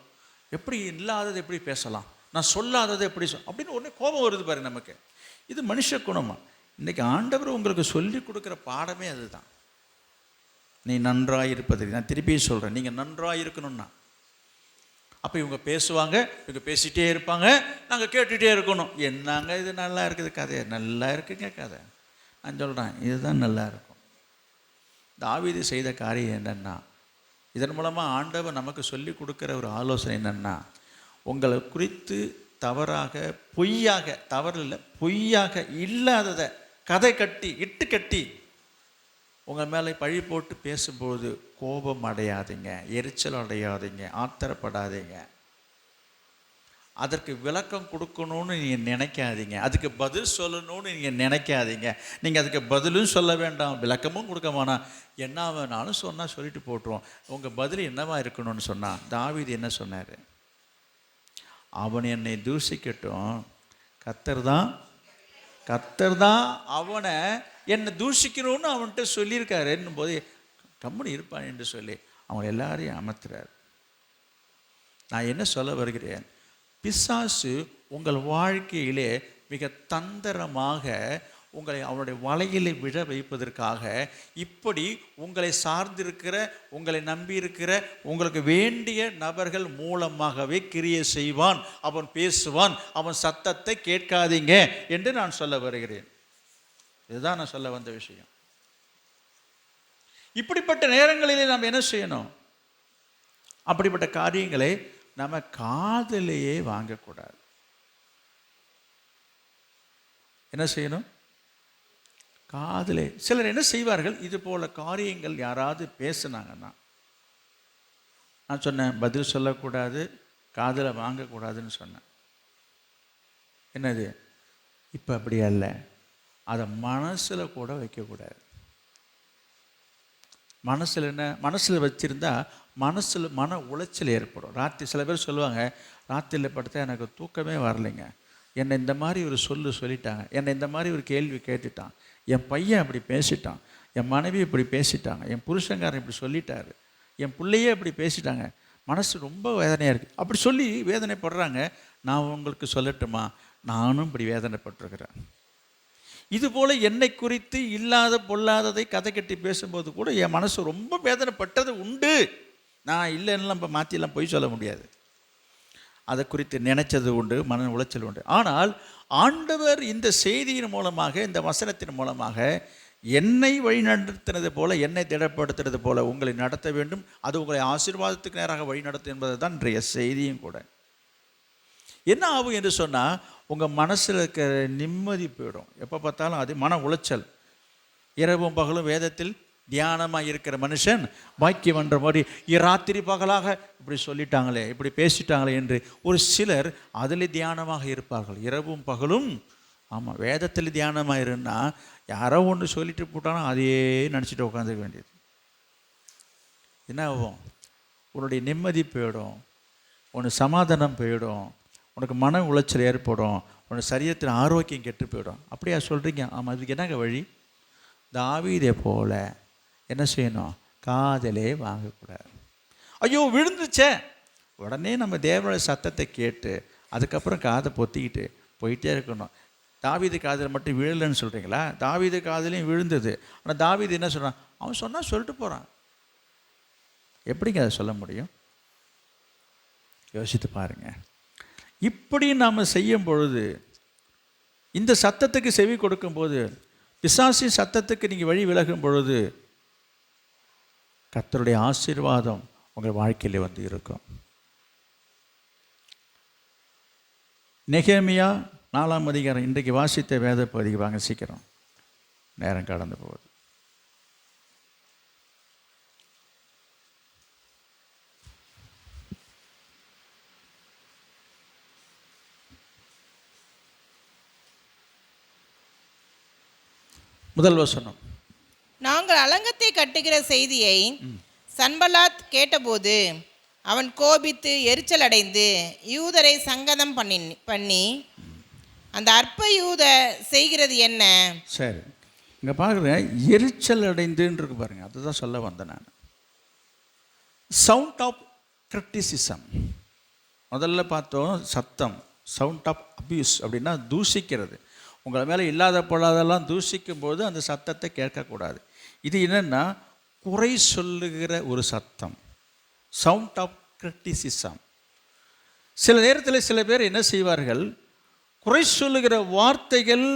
எப்படி இல்லாததை எப்படி பேசலாம், நான் சொல்லாததை எப்படி அப்படின்னு உடனே கோபம் வருது பாரு நமக்கு. இது மனுஷ குணமா? இன்றைக்கி ஆண்டவர் உங்களுக்கு சொல்லி கொடுக்குற பாடமே அதுதான். நீ நன்றாக இருப்பதற்கு நான் திருப்பி சொல்கிறேன், நீங்கள் நன்றாக இருக்கணும்னா அப்போ இவங்க பேசுவாங்க, இவங்க பேசிகிட்டே இருப்பாங்க, நாங்கள் கேட்டுகிட்டே இருக்கணும். என்னங்க இது நல்லா இருக்குது கதை, நல்லா இருக்குங்க கதை. நான் சொல்கிறேன் இதுதான் நல்லா இருக்கும். தாவீது செய்த காரியம் என்னென்னா, இதன் மூலமாக ஆண்டவர் நமக்கு சொல்லி கொடுக்குற ஒரு ஆலோசனை என்னென்னா, உங்களை குறித்து தவறாக பொய்யாக, தவறில்லை பொய்யாக இல்லாததை கதை கட்டி இட்டு கட்டி உங்கள் மேலே பழி போட்டு பேசும்போது கோபம் அடையாதீங்க, எரிச்சல் அடையாதீங்க, ஆத்திரப்படாதீங்க. அதற்கு விளக்கம் கொடுக்கணும்னு நீங்கள் நினைக்காதீங்க, அதுக்கு பதில் சொல்லணும்னு நீங்கள் நினைக்காதீங்க. நீங்கள் அதுக்கு பதிலும் சொல்ல வேண்டாம், விளக்கமும் கொடுக்க வேணாம். என்ன வேணாலும் சொன்னால் சொல்லிட்டு போட்டுருவோம். உங்கள் பதில் என்னவா இருக்கணும்னு சொன்னால், தாவீது என்ன சொன்னார்? அவன் என்னை தூஷிக்கட்டும், கர்த்தர் தான் அவனை என்னை தூஷிக்கணும்னு அவன்கிட்ட சொல்லியிருக்காரு என்னும் போது கம்முனு இருப்பான் என்று சொல்லி அவன் எல்லாரையும் அமர்த்துறார். நான் என்ன சொல்ல வருகிறேன், பிசாசு உங்கள் வாழ்க்கையிலே மிக தந்திரமாக உங்களை அவனுடைய வலையிலே விழ வைப்பதற்காக இப்படி உங்களை சார்ந்திருக்கிற, உங்களை நம்பியிருக்கிற, உங்களுக்கு வேண்டிய நபர்கள் மூலமாகவே கிரியை செய்வான். அவன் பேசுவான், அவன் சத்தத்தை கேட்காதீங்க என்று நான் சொல்ல வருகிறேன். இதுதான் நான் சொல்ல வந்த விஷயம். இப்படிப்பட்ட நேரங்களிலே நாம் என்ன செய்யணும்? அப்படிப்பட்ட காரியங்களை நம்ம காதிலேயே வாங்கக்கூடாது. என்ன செய்யணும்? காதிலே. சிலர் என்ன செய்வார்கள், இது போல காரியங்கள் யாராவது பேசுனாங்கன்னா, நான் சொன்னேன் பதில் சொல்லக்கூடாது, காதில் வாங்கக்கூடாதுன்னு சொன்னேன். என்னது? இப்போ அப்படி அல்ல, அதை மனசில் கூட வைக்கக்கூடாது. மனசில் என்ன? மனசில் வச்சுருந்தா மனசில் மன உளைச்சல் ஏற்படும். ராத்திரி சில பேர் சொல்லுவாங்க, ராத்திரியில் படுத்தா எனக்கு தூக்கமே வரலைங்க, என்னை இந்த மாதிரி ஒரு சொல்லிட்டாங்க, என்னை இந்த மாதிரி ஒரு கேள்வி கேட்டுட்டான், என் பையன் அப்படி பேசிட்டான், என் மனைவி இப்படி பேசிட்டாங்க, என் புருஷங்காரன் இப்படி சொல்லிட்டாரு, என் பிள்ளையே இப்படி பேசிட்டாங்க, மனசு ரொம்ப வேதனையாக இருக்குது அப்படி சொல்லி வேதனைப்படுறாங்க. நான் உங்களுக்கு சொல்லட்டுமா, நானும் இப்படி வேதனைப்பட்டிருக்கிறேன். இதுபோல் என்னை குறித்து இல்லாத பொல்லாததை கதை கட்டி பேசும்போது கூட என் மனசு ரொம்ப வேதனைப்பட்டது உண்டு. நான் இல்லைன்னா இப்போ மாற்றிலாம் போய் சொல்ல முடியாது. அதை குறித்து நினைச்சது உண்டு, மன உளைச்சல் உண்டு. ஆனால் ஆண்டவர் இந்த செய்தியின் மூலமாக, இந்த வசனத்தின் மூலமாக என்னை வழிநடத்தினது போல, என்னை திடப்படுத்துறது போல உங்களை நடத்த வேண்டும், அது உங்களை ஆசீர்வாதத்துக்கு நேராக வழிநடத்தும் என்பது தான் இன்றைய செய்தியும் கூட. என்ன ஆகும் என்று சொன்னால், உங்கள் மனசில் இருக்கிற நிம்மதி போயிடும். எப்போ பார்த்தாலும் அது மன உளைச்சல். இரவும் பகலும் வேதத்தில் தியானமாக இருக்கிற மனுஷன் பாக்கியம்ன்ற மாதிரி ராத்திரி பகலாக இப்படி சொல்லிட்டாங்களே, இப்படி பேசிட்டாங்களே என்று ஒரு சிலர் அதில் தியானமாக இருப்பார்கள். இரவும் பகலும். ஆமாம், வேதத்தில் தியானமாக இருந்தா யாரோ ஒன்று சொல்லிட்டு போட்டாலும் அதையே நினச்சிட்டு உட்காந்துக்க வேண்டியது. என்ன ஆகும்? உன்னுடைய நிம்மதி போயிடும், உனக்கு சமாதானம் போயிடும், உனக்கு மன உளைச்சல் ஏற்படும், உனக்கு சரீரத்தின் ஆரோக்கியம் கெட்டு போயிடும். அப்படியா சொல்கிறீங்க? ஆமாம். இதுக்கு என்னங்க வழி? தாவீதை போல என்ன செய்யணும்? காதிலே வாங்கக்கூடாது. ஐயோ விழுந்துச்சே, உடனே நம்ம தேவனுடைய சத்தத்தை கேட்டு அதுக்கப்புறம் காதை பொத்திக்கிட்டு போயிட்டே இருக்கணும். தாவீது காதில் மட்டும் விழலைன்னு சொல்கிறீங்களா? தாவீது காதிலையும் விழுந்தது. ஆனால் தாவீது என்ன சொல்கிறான்? அவன் சொன்னால் சொல்லிட்டு போகிறான். எப்படிங்க அதை சொல்ல முடியும்? யோசித்து பாருங்கள். இப்படி நாம் செய்யும் பொழுது, இந்த சத்தத்துக்கு செவி கொடுக்கும்போது, பிசாசின் சத்தத்துக்கு நீங்கள் வழி விலகும் பொழுது, கர்த்தருடைய ஆசீர்வாதம் உங்கள் வாழ்க்கையில் வந்து இருக்கும். நெகேமியா 4ஆம் அதிகாரம் இன்றைக்கு வாசித்த வேத பகுதிக்கு வாங்க, சீக்கிரம், நேரம் கடந்து போகுது. முதல் வசனம். நாங்கள் அலங்கத்தை கட்டுகிற செய்தியை சன்பலாத் கேட்டபோது அவன் கோபித்து எரிச்சல் அடைந்து யூதரை சங்கதம் பண்ணி அந்த அற்ப யூத செய்கிறது என்ன? சரி, இங்கே பாருங்க, எரிச்சல் அடைந்துன்னு இருக்கு பாருங்க, அதுதான் சொல்ல வந்தேன் நான். சவுண்ட் ஆஃப் கிரிட்டிசிசம் முதல்ல பார்த்தோம். சத்தம், சவுண்ட் ஆஃப் அபியூஸ் அப்படின்னா தூஷிக்கிறது. உங்களை மேலே இல்லாத பொல்லாதெல்லாம் தூஷிக்கும் போது அந்த சத்தத்தை கேட்கக்கூடாது. இது என்னென்னா குறை சொல்லுகிற ஒரு சத்தம், சவுண்ட் ஆஃப் கிரிட்டிசிசம். சில நேரத்தில் சில பேர் என்ன செய்வார்கள், குறை சொல்லுகிற வார்த்தைகள்,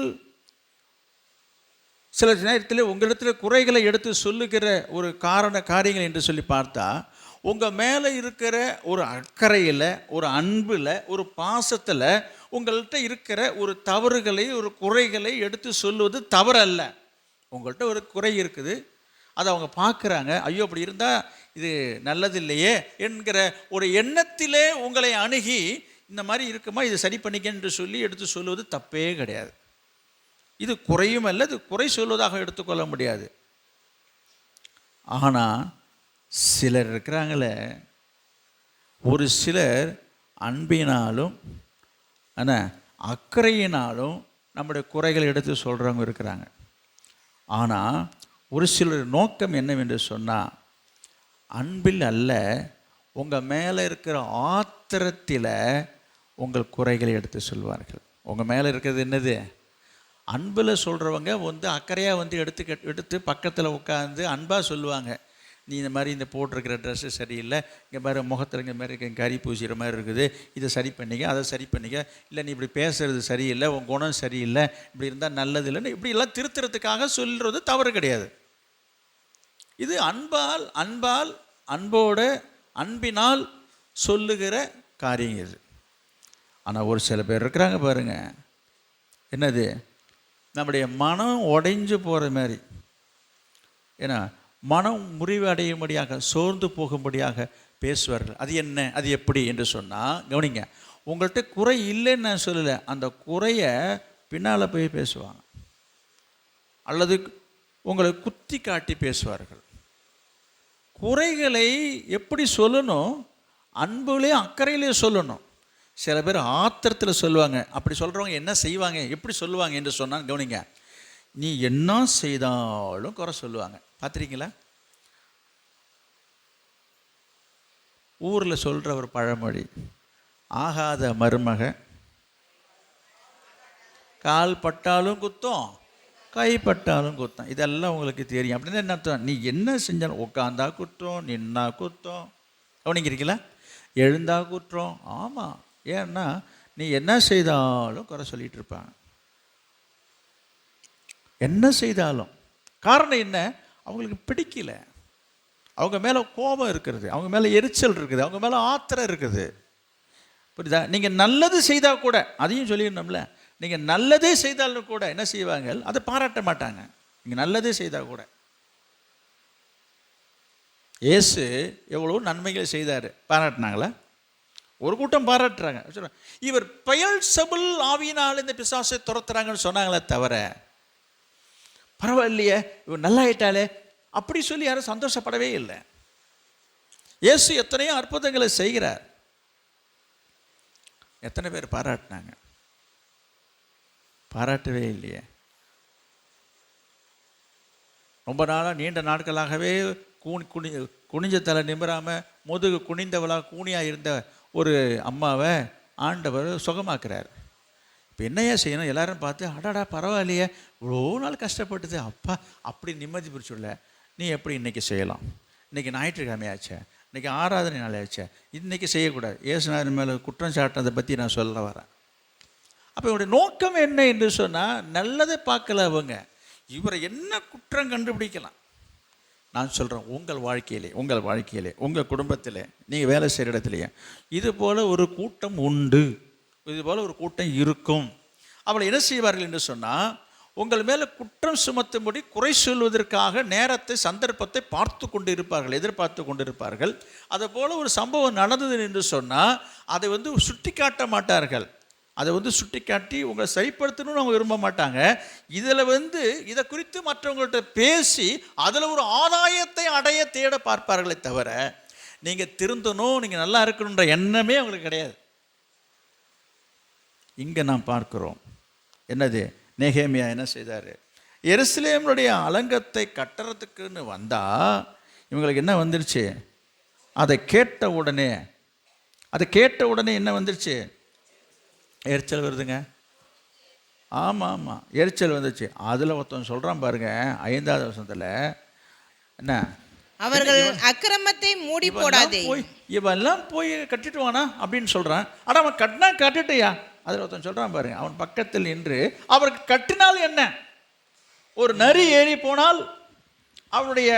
சில நேரத்தில் உங்களிடத்தில் குறைகளை எடுத்து சொல்லுகிற ஒரு காரியங்கள் என்று சொல்லி பார்த்தா, உங்கள் மேலே இருக்கிற ஒரு அக்கறையில், ஒரு அன்பில், ஒரு பாசத்தில் உங்கள்கிட்ட இருக்கிற ஒரு தவறுகளை, ஒரு குறைகளை எடுத்து சொல்லுவது தவறல்ல. உங்கள்கிட்ட ஒரு குறை இருக்குது, அதை அவங்க பார்க்குறாங்க, ஐயோ அப்படி இருந்தால் இது நல்லது இல்லையே என்கிற ஒரு எண்ணத்திலே உங்களை அணுகி, இந்த மாதிரி இருக்குமா, இதை சரி பண்ணிக்க என்று சொல்லி எடுத்து சொல்லுவது தப்பே கிடையாது. இது குறையும் அல்ல, இது குறை சொல்வதாக எடுத்துக்கொள்ள முடியாது. ஆனால் சிலர் இருக்கிறாங்களே, ஒரு சிலர் அன்பினாலும் ஆனால் அக்கறையினாலும் நம்முடைய குறைகளை எடுத்து சொல்கிறவங்க இருக்கிறாங்க. ஆனால் ஒரு சிலர் நோக்கம் என்னவென்று சொன்னால், அன்பில் அல்ல, உங்கள் மேலே இருக்கிற ஆத்திரத்தில் உங்கள் குறைகளை எடுத்து சொல்வார்கள். உங்கள் மேலே இருக்கிறது என்னது? அன்பில் சொல்கிறவங்க அக்கறையாக எடுத்து பக்கத்தில் உட்காந்து அன்பாக சொல்லுவாங்க, நீ இந்த மாதிரி இந்த போட்டிருக்கிற ட்ரெஸ்ஸு சரியில்லை, இங்கே மாதிரி முகத்தில் இங்கே மாதிரி கறி பூசிக்கிற மாதிரி இருக்குது, இதை சரி பண்ணிக்க, அதை சரி பண்ணிக்க, இல்லை நீ இப்படி பேசுகிறது சரியில்லை, உன் குணம் சரியில்லை, இப்படி இருந்தால் நல்லது இல்லைன்னு இப்படியெல்லாம் திருத்துறதுக்காக சொல்கிறது தவறு கிடையாது. இது அன்பினால் சொல்லுகிற காரியம் இது. ஆனால் ஒரு சில பேர் இருக்கிறாங்க பாருங்க, என்னது, நம்முடைய மனம் உடைஞ்சு போகிற மாதிரி, ஏன்னா மனம் முறிவு அடையும்படியாக, சோர்ந்து போகும்படியாக பேசுவார்கள். அது என்ன, அது எப்படி என்று சொன்னால், கவனிங்க, உங்கள்கிட்ட குறை இல்லைன்னு நான் சொல்லலை, அந்த குறையை பின்னால் போய் பேசுவாங்க, அல்லது உங்களை குத்தி காட்டி பேசுவார்கள். குறைகளை எப்படி சொல்லணும்? அன்புலேயே அக்கறையிலே சொல்லணும். சில பேர் ஆத்திரத்தில் சொல்லுவாங்க. அப்படி சொல்கிறவங்க என்ன செய்வாங்க, எப்படி சொல்லுவாங்க என்று சொன்னால், கவனிங்க, நீ என்ன செய்தாலும் குறை சொல்லுவாங்க. பார்த்துருக்கீங்களா? ஊரில் சொல்கிற ஒரு பழமொழி, ஆகாத மருமக கால் பட்டாலும் குத்தம், கைப்பட்டாலும் குத்தம். இதெல்லாம் உங்களுக்கு தெரியும். அப்படின்னு என்ன அர்த்தம்? நீ என்ன செஞ்சாலும், உட்காந்தா குற்றம், நின்னா குற்றம், கவனிக்கிறீங்களா? எழுந்தா குற்றம். ஆமாம், ஏன்னா நீ என்ன செய்தாலும் குறை சொல்லிகிட்டு இருப்பாங்க. என்ன செய்தாலும். காரணம் என்ன? அவங்களுக்கு பிடிக்கல, அவங்க மேலே கோபம் இருக்கிறது, அவங்க மேலே எரிச்சல் இருக்குது, அவங்க மேலே ஆத்திரம் இருக்குது. புரியுதா? நீங்கள் நல்லது செய்தால் கூட, அதையும் சொல்லிடணும்ல, நீங்கள் நல்லதே செய்தாலும் கூட என்ன செய்வாங்க, அதை பாராட்ட மாட்டாங்க. நீங்கள் நல்லதே செய்தால் கூட. இயேசு எவ்வளோ நன்மைகள் செய்தார், பாராட்டினாங்களா? ஒரு கூட்டம் பாராட்டுறாங்க. இவர் பெயல்செபூல் ஆவியினால் இந்த பிசாசை துரத்துறாங்கன்னு சொன்னாங்களே தவிர, பரவாயில்லையே இவர் நல்லாயிட்டாலே அப்படி சொல்லி யாரும் சந்தோஷப்படவே இல்லை. இயேசு எத்தனையோ அற்புதங்களை செய்கிறார், எத்தனை பேர் பாராட்டினாங்க? பாராட்டவே இல்லையே. ரொம்ப நாளாக, நீண்ட நாட்களாகவே குனிஞ்ச தலை நிமிராமல் முதுகு குனிந்தவளாக கூனியாக இருந்த ஒரு அம்மாவை ஆண்டவர் சுகமாக்குறார். இப்போ என்னையா செய்யணும்? எல்லாரும் பார்த்து அடாடா பரவாயில்லையே, இவ்வளோ நாள் கஷ்டப்பட்டது, அப்பா அப்படி நிம்மதி பிடிச்சுள்ள. நீ எப்படி இன்றைக்கி செய்யலாம்? இன்றைக்கி ஞாயிற்றுக்கிழமையாச்சே, இன்றைக்கி ஆராதனை நாளையாச்சே, இன்றைக்கி செய்யக்கூடாது. இயேசுநாதர் மேலே குற்றம் சாட்டினதை பற்றி நான் சொல்ல வரேன். அப்போ இவருடைய நோக்கம் என்ன என்று சொன்னால், நல்லதை பார்க்கல அவங்க, இவரை என்ன குற்றம் கண்டுபிடிக்கலாம். நான் சொல்கிறேன், உங்கள் வாழ்க்கையிலே உங்கள் குடும்பத்தில் நீங்கள் வேலை செய்கிற இடத்துலையே இது போல் ஒரு கூட்டம் உண்டு, இது போல் ஒரு கூட்டம் இருக்கும். அவளை என்ன செய்வார்கள் என்று சொன்னால், உங்கள் மேலே குற்றம் சுமத்தும்படி குறை சொல்வதற்காக நேரத்தை சந்தர்ப்பத்தை எதிர்பார்த்து கொண்டு இருப்பார்கள். அதுபோல் ஒரு சம்பவம் நடந்தது என்று சொன்னால் அதை சுட்டி காட்ட மாட்டார்கள். அதை சுட்டி காட்டி உங்களை சரிப்படுத்தணும்னு அவங்க விரும்ப மாட்டாங்க. இதில் இதை குறித்து மற்றவங்கள்ட்ட பேசி அதில் ஒரு ஆதாயத்தை அடைய தேட பார்ப்பார்களே தவிர, நீங்கள் திருந்தணும், நீங்கள் நல்லா இருக்கணுன்ற எண்ணமே அவங்களுக்கு கிடையாது. இங்கே நாம் பார்க்கிறோம் என்னது, நெகேமியா என்ன செய்தார்? எருசலேமுடைய அலங்கத்தை கட்டுறதுக்குன்னு வந்தால் இவங்களுக்கு என்ன வந்துருச்சு? அதை கேட்ட உடனே என்ன வந்துருச்சு? எரிச்சல் வருதுங்க. ஆமாம், எரிச்சல் வந்துச்சு. அதில் ஒருத்தன் சொல்கிறான் பாருங்க, 5வது வசனத்தில் என்ன, அவர்கள் அக்கிரமத்தை மூடி போடாதே, இவெல்லாம் போய் கட்டிட்டு வானா அப்படின்னு சொல்கிறான். ஆனால் அவன் கட்டினா கட்டிட்டுயா. அதில் ஒருத்தன் சொல்கிறான் பாருங்க, அவன் பக்கத்தில் நின்று அவருக்கு கட்டினால் என்ன, ஒரு நரி ஏறி போனால் அவனுடைய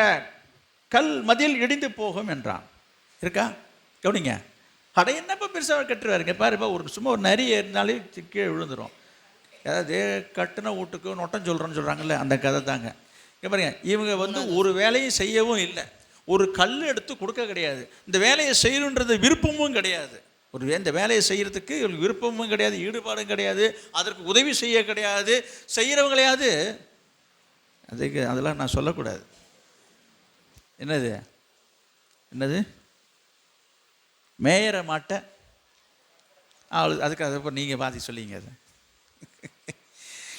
கல் மதில் இடிந்து போகும் என்றான். இருக்கா? கவனிங்க. அட என்னப்பா பெருசாக கட்டுருவாருங்க பாருப்பா, சும்மா ஒரு நரி ஏறினாலே கீழே விழுந்துடும். அதாவது கட்டின வீட்டுக்கு நொட்டம் சொல்கிறோன்னு சொல்கிறாங்கல்ல, அந்த கதை தாங்க. இங்கே பாருங்க, இவங்க ஒரு வேலையும் செய்யவும் இல்லை, ஒரு கல் எடுத்து கொடுக்க கிடையாது, இந்த வேலையை செய்யணுன்றது விருப்பமும் கிடையாது. இந்த வேலையை செய்கிறதுக்கு இவங்களுக்கு விருப்பமும் கிடையாது, ஈடுபாடும் கிடையாது, அதற்கு உதவி செய்ய கிடையாது, செய்கிறவங்களையாவது அதெல்லாம் நான் சொல்லக்கூடாது. என்னது மேயற மாட்டேன் அவளுக்கு, அதுக்கு அதை நீங்கள் பாதி சொல்லிங்க. அது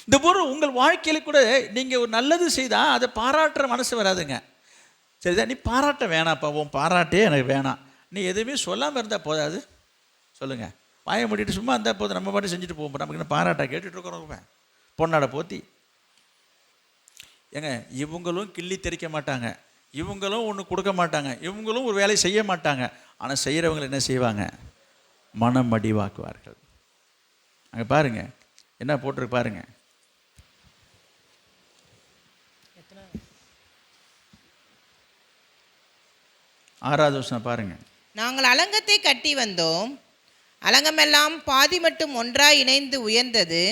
இந்த பொருள் உங்கள் வாழ்க்கையில் கூட நீங்கள் ஒரு நல்லது செய்தால் அதை பாராட்டுற மனசு வராதுங்க. சரிதான், நீ பாராட்ட வேணாப்பா, உன் பாராட்டே எனக்கு வேணாம், நீ எதுவுமே சொல்லாமல் இருந்தால் போதாது. சொல்லுங்கள், வாயை மூடிட்டு சும்மா இருந்தால் போதும், நம்ம பாட்டு செஞ்சுட்டு போவோம். நமக்கு என்ன பாராட்டா கேட்டுட்ருக்கிறோம்? பொண்ணாட போத்தி ஏங்க, இவங்களும் கிள்ளி தெரிக்க மாட்டாங்க, இவங்களும் ஒன்று கொடுக்க மாட்டாங்க, இவங்களும் ஒரு வேலை செய்ய மாட்டாங்க. ஆனால் செய்கிறவங்களை என்ன செய்வாங்க? மனம் அடிவாக்குவார்கள். அங்கே பாருங்க என்ன போட்டிருக்கு பாருங்க. ஆறாவது வருஷம் பாருங்க. நாங்கள் அலங்கத்தை கட்டி வந்தோம், அலங்கமெல்லாம் பாதி மட்டும் ஒன்றாய் இணைந்து உயர்ந்தது,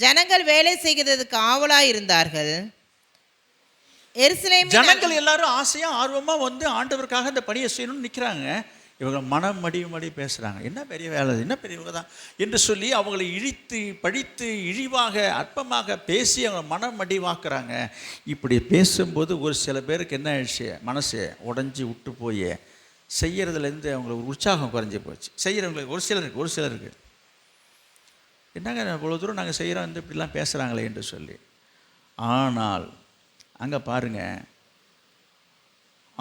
ஜனங்கள் வேலை செய்கிறதுக்கு ஆவலாய் இருந்தார்கள். ஜனங்கள் எல்லாரும் ஆசையா ஆர்வமா ஆண்டவருக்காக இந்த பணியை செய்யணும்னு நிற்கிறாங்க. இவங்க மனம் மடி பேசுகிறாங்க, என்ன பெரிய வேலை, என்ன பெரியவங்க தான் என்று சொல்லி அவங்களை இழித்து பழித்து இழிவாக அற்பமாக பேசி அவங்க மனம் மடிவாக்குறாங்க. இப்படி பேசும்போது ஒரு சில பேருக்கு என்ன ஆயிடுச்சு, மனசு உடஞ்சி விட்டு போய் செய்கிறதுலேருந்து அவங்களுக்கு உற்சாகம் குறைஞ்சி போச்சு. செய்கிறவங்களுக்கு ஒரு சிலருக்கு என்னங்க இவ்வளோ தூரம் நாங்கள் செய்கிறோம், இப்படிலாம் பேசுகிறாங்களே என்று சொல்லி. ஆனால் அங்கே பாருங்க,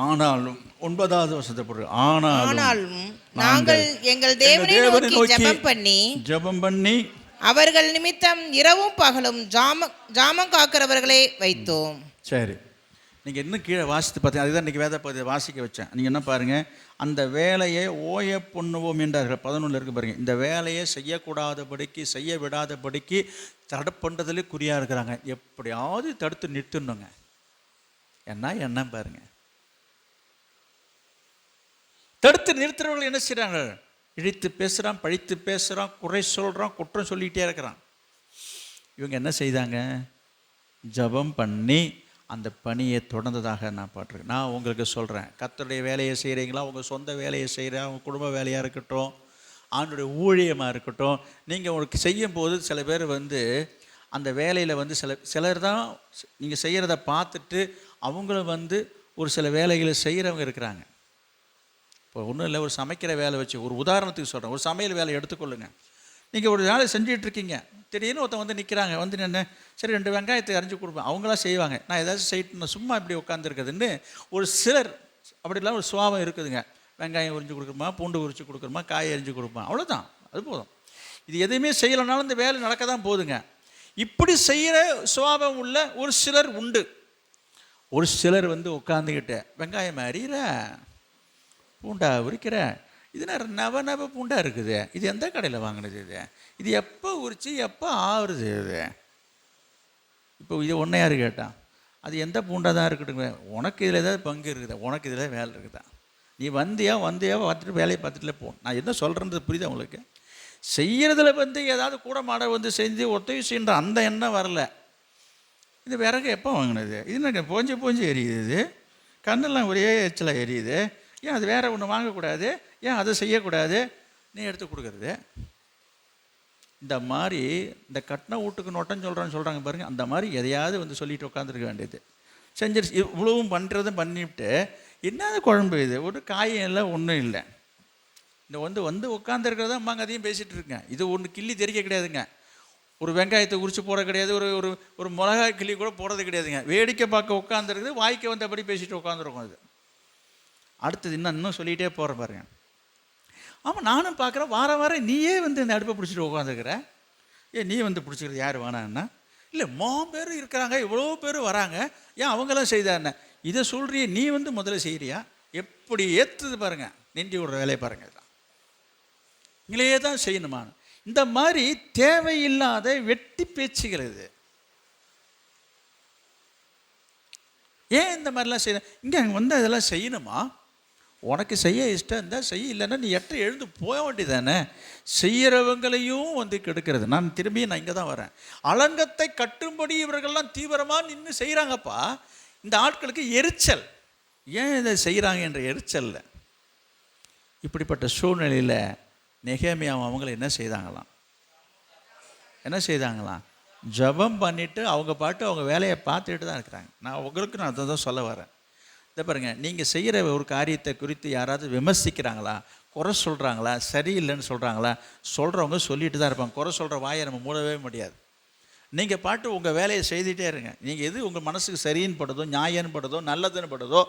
ஆனாலும் 9வது வசனத்தை போடுற, ஆனாலும் நாங்கள் எங்கள் தேவனை நோக்கி ஜெபம் பண்ணி அவர்கள் நிமித்தம் இரவும் பகலும் ஜாமம் காக்கிறவர்களை வைத்தோம். சரி, நீங்கள் இன்னும் கீழே வாசித்து பார்த்தீங்க, அதுதான் இன்றைக்கி வேத பகுதியை வாசிக்க வச்சேன். நீங்கள் என்ன பாருங்கள், அந்த வேலையை ஓய பண்ணுவோம் என்றார்கள். 11 இருக்கு பாருங்கள். இந்த வேலையை செய்யக்கூடாதபடிக்கு செய்ய விடாதபடிக்கு தடை பண்ணுறதுலே குறியாக இருக்கிறாங்க. எப்படியாவது தடுத்து நிறுத்தணுங்க. என்ன பாருங்க, தடுத்து நிறுத்துறவர்கள் என்ன செய்கிறாங்க? இழித்து பேசுகிறான், பழித்து பேசுகிறான், குறை சொல்கிறான், குற்றம் சொல்லிகிட்டே இருக்கிறான். இவங்க என்ன செய்தாங்க? ஜெபம் பண்ணி அந்த பணியை தொடர்ந்ததாக நான் பாட்டிருக்கேன். நான் உங்களுக்கு சொல்கிறேன், கர்த்தருடைய வேலையை செய்கிறீங்களா, உங்கள் சொந்த வேலையை செய்கிற உங்கள் குடும்ப வேலையாக இருக்கட்டும், ஆண்டுடைய ஊழியமாக இருக்கட்டும், நீங்கள் உங்களுக்கு செய்யும்போது சில பேர் அந்த வேலையில் சிலர் தான் நீங்கள் செய்கிறத பார்த்துட்டு அவங்களும் ஒரு சில வேலைகளை செய்கிறவங்க இருக்கிறாங்க. இப்போ ஒன்றும் இல்லை, ஒரு சமைக்கிற வேலை வச்சு ஒரு உதாரணத்துக்கு சொல்கிறேன், ஒரு சமையல் வேலை எடுத்துக்கொள்ளுங்க. நீங்கள் ஒரு வேலை செஞ்சிட்ருக்கீங்க, திடீர்னு ஒருத்தன் நிற்கிறாங்க, என்ன சரி 2 வெங்காயத்தை அரைஞ்சி கொடுப்பேன், அவங்களாம் செய்வாங்க, நான் ஏதாச்சும் செய்யணும் சும்மா இப்படி உட்காந்துருக்குதுன்னு ஒரு சிலர் அப்படிலாம் ஒரு சுவாபம் இருக்குதுங்க. வெங்காயம் உரிஞ்சு கொடுக்குறோமா, பூண்டு உரிச்சு கொடுக்குறோமா, காய் அரிஞ்சு கொடுப்போம், அவ்வளோதான், அது போதும். இது எதுவுமே செய்யலைனாலும் இந்த வேலை நடக்க தான் போகுதுங்க. இப்படி செய்கிற சுபாவம் உள்ள ஒரு சிலர் உண்டு. ஒரு சிலர் உட்காந்துக்கிட்டு வெங்காயம் அறிகிற, பூண்டா உரிக்கிற, இது நவ பூண்டா இருக்குது, இது எந்த கடையில் வாங்கினது, இது எப்போ உரிச்சு எப்போ ஆறுது, இது இப்போ இது ஒன்றை யார் கேட்டான், அது எந்த பூண்டா தான் இருக்கட்டுங்க, உனக்கு இதில் ஏதாவது பங்கு இருக்குதா, உனக்கு இதில் வேலை இருக்குதா, நீ வந்தியா பார்த்துட்டு வேலையை பார்த்துட்டுல போ. நான் என்ன சொல்கிறேன்றது புரியுதா உங்களுக்கு? செய்கிறதுல ஏதாவது கூட மாட செஞ்சு உதவி செய்யன்ற அந்த எண்ணம் வரல. இது விறகு எப்போ வாங்கினது, இது எனக்கு போஞ்சு எரியுது, இது கண்ணெல்லாம் ஒரே எச்சலாக எரியுது, ஏன் அது வேறு ஒன்று வாங்கக்கூடாது, ஏன் அதை செய்யக்கூடாது, நீ எடுத்து கொடுக்குறது. இந்த மாதிரி இந்த கட்டின வீட்டுக்கு நோட்டம்னு சொல்கிறாங்க பாருங்கள், அந்த மாதிரி எதையாவது சொல்லிட்டு உட்காந்துருக்க வேண்டியது. செஞ்சிருச்சு, இவ்வளவும் பண்ணுறதும் பண்ணிவிட்டு என்னது குழம்பு, இது ஒரு காயம் இல்லை ஒன்றும் இல்லை, இந்த உட்காந்துருக்கிறதா அம்மாங்க அதையும் பேசிகிட்டு இருக்கேன். இது ஒன்று கிள்ளி தெரிக்க கிடையாதுங்க, ஒரு வெங்காயத்தை உரிச்சு போட கிடையாது, ஒரு ஒரு மிளகாய் கிள்ளி கூட போடுறது கிடையாதுங்க. வேடிக்கை பார்க்க உட்காந்துருக்குது, வாய்க்கு வந்தபடி பேசிட்டு உட்காந்துருக்கோம். இது அடுத்தது இன்னும் சொல்லிகிட்டே போகிற பாருங்க. ஆமாம், நானும் பார்க்குறேன், வாரம் நீயே இந்த அடுப்பை பிடிச்சிட்டு உட்காந்துருக்குற, நீ பிடிச்சிக்கிறது யார் வேணான்னா, இல்லை பேர் இருக்கிறாங்க, இவ்வளோ பேர் வராங்க, ஏன் அவங்களாம் செய்தாருண்ண, இதை சொல்கிறிய நீ முதல்ல செய்கிறியா, எப்படி ஏற்றுது பாருங்கள், நின்றி விடுற வேலையை பாருங்கள். இதுதான் நீங்களே தான் செய்யணுமா, இந்த மாதிரி தேவையில்லாத வெட்டி பேச்சுகள். இது ஏன் இந்த மாதிரிலாம் செய்யணும், இங்கே இதெல்லாம் செய்யணுமா, உனக்கு செய்ய இஷ்டம் இருந்தால் செய்ய, இல்லைன்னா நீ எழுந்து போக வேண்டியதானே. செய்கிறவங்களையும் கெடுக்கிறது. நான் இங்கே தான் வரேன். அலங்கத்தை கட்டும்படி இவர்கள்லாம் தீவிரமாக நின்று செய்கிறாங்கப்பா. இந்த ஆட்களுக்கு எரிச்சல், ஏன் இதை செய்கிறாங்க என்ற எரிச்சல்ல. இப்படிப்பட்ட சூழ்நிலையில் நெகேமியா அவங்கள என்ன செய்தாங்களாம், ஜபம் பண்ணிவிட்டு அவங்க பாட்டு அவங்க வேலையை பார்த்துட்டு தான் இருக்கிறாங்க. நான் அதை தான் சொல்ல வரேன். இதை பாருங்கள், நீங்கள் செய்கிற ஒரு காரியத்தை குறித்து யாராவது விமர்சிக்கிறாங்களா, குறை சொல்கிறாங்களா, சரியில்லைன்னு சொல்கிறாங்களா, சொல்கிறவங்க சொல்லிட்டு தான் இருப்பாங்க. குறை சொல்கிற வாயை நம்ம மூடவே முடியாது. நீங்கள் பாட்டு உங்கள் வேலையை செய்துகிட்டே இருங்க. நீங்கள் எது உங்கள் மனசுக்கு சரின்னு படுதோ, நியாயம்னு படுதோ, நல்லதுன்னு படுதோ,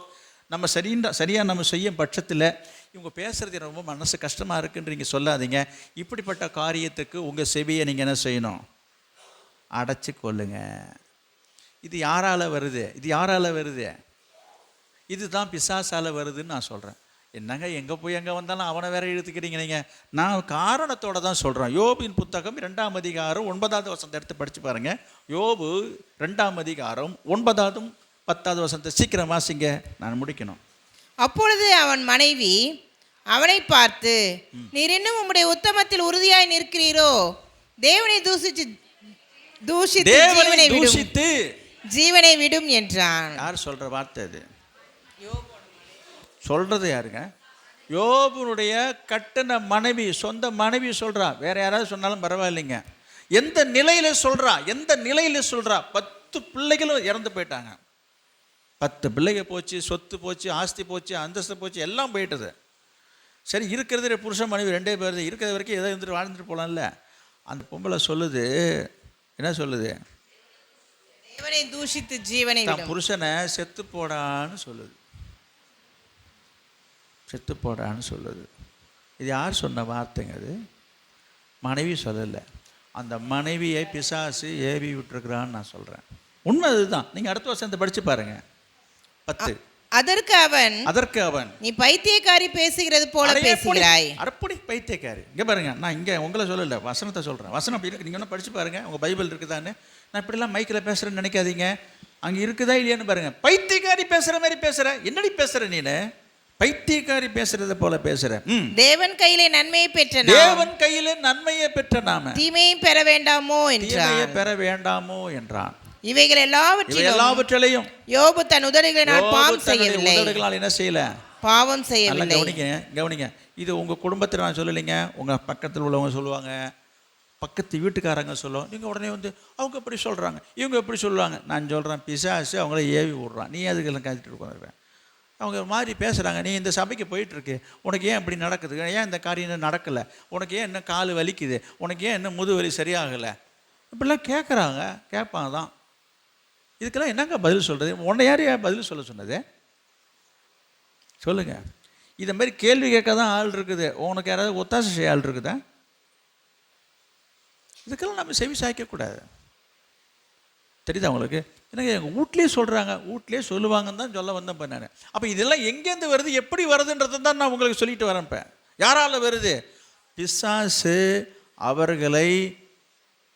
நம்ம சரியாக நம்ம செய்யும் பட்சத்தில் இவங்க பேசுகிறது ரொம்ப மனசு கஷ்டமாக இருக்குன்னு நீங்கள் சொல்லாதீங்க. இப்படிப்பட்ட காரியத்துக்கு உங்கள் செவியை நீங்கள் என்ன செய்யணும், அடைச்சி கொள்ளுங்க. இது யாரால் வருது, இதுதான் பிசாசால் வருதுன்னு நான் சொல்கிறேன். என்னங்க எங்கே வந்தாலும் அவனை வேற இழுத்துக்கிறீங்க நீங்கள். நான் காரணத்தோடு தான் சொல்கிறேன். யோபின் புத்தகம் 2ஆம் அதிகாரம் 9வது வசனத்தை எடுத்து படித்து பாருங்கள். யோபு 2ஆம் அதிகாரம் 9வது 10வது வசனத்தை சீக்கிரம் வாசிங்க, நான் முடிக்கணும். அப்பொழுது அவன் மனைவி அவனை பார்த்து, நீர் இன்னும் உம்முடைய உத்தமத்தில் உறுதியாய் நிற்கிறீரோ, தேவனை தூஷித்து ஜீவனை விடும் என்றான். யார் சொல்ற வார்த்தை அது? சொல்றது யாருங்க? யோபுனுடைய கட்டின மனைவி, சொந்த மனைவி சொல்றா. வேற யாராவது சொன்னாலும் பரவாயில்லைங்க. எந்த நிலையில சொல்றா? 10 பிள்ளைகளும் இறந்து போயிட்டாங்க. 10 பிள்ளைங்க போச்சு, சொத்து போச்சு, ஆஸ்தி போச்சு, அந்தஸ்து போச்சு, எல்லாம் போயிட்டது. சரி, இருக்கிறது புருஷன் மனைவி 2 பேர், இருக்கிற வரைக்கும் எதை இருந்துட்டு வாழ்ந்துட்டு போகலாம்ல. அந்த பொம்பளை சொல்லுது, என்ன சொல்லுது? தேவனை தூஷித்து ஜீவனை விடும். புருஷனை செத்து போடான்னு சொல்லுது. இது யார் சொன்ன வார்த்தைங்க? அது மனைவி சொல்லலை. அந்த மனைவியை பிசாசு ஏவி விட்டுருக்குறான்னு நான் சொல்கிறேன். உண்மை அதுதான். நீங்கள் அடுத்த வருஷம் படித்து பாருங்க. 10. அதற்கு அவன் நீ பைத்தியக்காரி பேசுகிறது போல பேசுகிறாய். அப்படி பைத்தியக்காரி. இங்கே பாருங்க, நான் இங்கே உங்களை சொல்லலை, வசனத்தை சொல்கிறேன். வசனம் அப்படி இருக்கு, நீங்கள் ஒன்றும் படித்து பாருங்கள். உங்கள் பைபிள் இருக்குதான்னு. நான் இப்படிலாம் மைக்கில் பேசுகிறேன்னு நினைக்காதீங்க. அங்கே இருக்குதா இல்லையான்னு பாருங்கள். பைத்தியக்காரி பேசுகிற மாதிரி பேசுகிற. என்னடி பேசுகிற நீனு? பைத்தியக்காரி பேசுறத போல பேசுற. தேவன் கையிலே நன்மையை பெற்ற நாம தீமையை பெற வேண்டாமோ என்றான். இவைகள் எல்லாவற்றிலையும் யோபு தன் உதடுகளினால் பாவம் செய்யவில்லை. என்ன செய்யல? பாவம் செய்யவில்லை. கவனிங்க. இது உங்க குடும்பத்தில் நான் சொல்லலைங்க. உங்க பக்கத்தில் உள்ளவங்க சொல்லுவாங்க, பக்கத்து வீட்டுக்காரங்க சொல்லுவாங்க. நீங்கள் உடனே அவங்க எப்படி சொல்கிறாங்க, இவங்க எப்படி சொல்லுவாங்க. நான் சொல்கிறேன், பிசாசு அவங்கள ஏவி விடுறான். நீ அதுக்கெல்லாம் காத்துட்டு உட்காந்துருவேன். அவங்க மாதிரி பேசுகிறாங்க. நீ இந்த சபைக்கு போயிட்டுருக்கு, உனக்கு ஏன் இப்படி நடக்குது, ஏன் இந்த காரியம் நடக்கலை, உனக்கு ஏன் இன்னும் கால் வலிக்குது, உனக்கு ஏன் இன்னும் முதுவலி சரியாகலை, இப்படிலாம் கேட்பாங்க தான். இதுக்கெல்லாம் என்னங்க பதில் சொல்கிறது? உன்னை யார் பதில் சொல்ல சொன்னது? சொல்லுங்கள். இதை மாதிரி கேள்வி கேட்க தான் ஆள் இருக்குது. உனக்கு யாராவது ஒத்தாசை செய்ய ஆள் இருக்குதா? இதுக்கெல்லாம் நம்ம செவி சாய்க்கக்கூடாது. தெரியுதா உங்களுக்கு? எனக்கு எங்கள் வீட்லேயே சொல்கிறாங்க, வீட்லேயே சொல்லுவாங்கன்னு தான் சொல்ல வந்தேன் இப்போ நான். அப்போ இதெல்லாம் எங்கேருந்து வருது, எப்படி வருதுன்றதை தான் நான் உங்களுக்கு சொல்லிட்டு வரேன். இப்போ யாரால் வருது? பிசாசு அவர்களை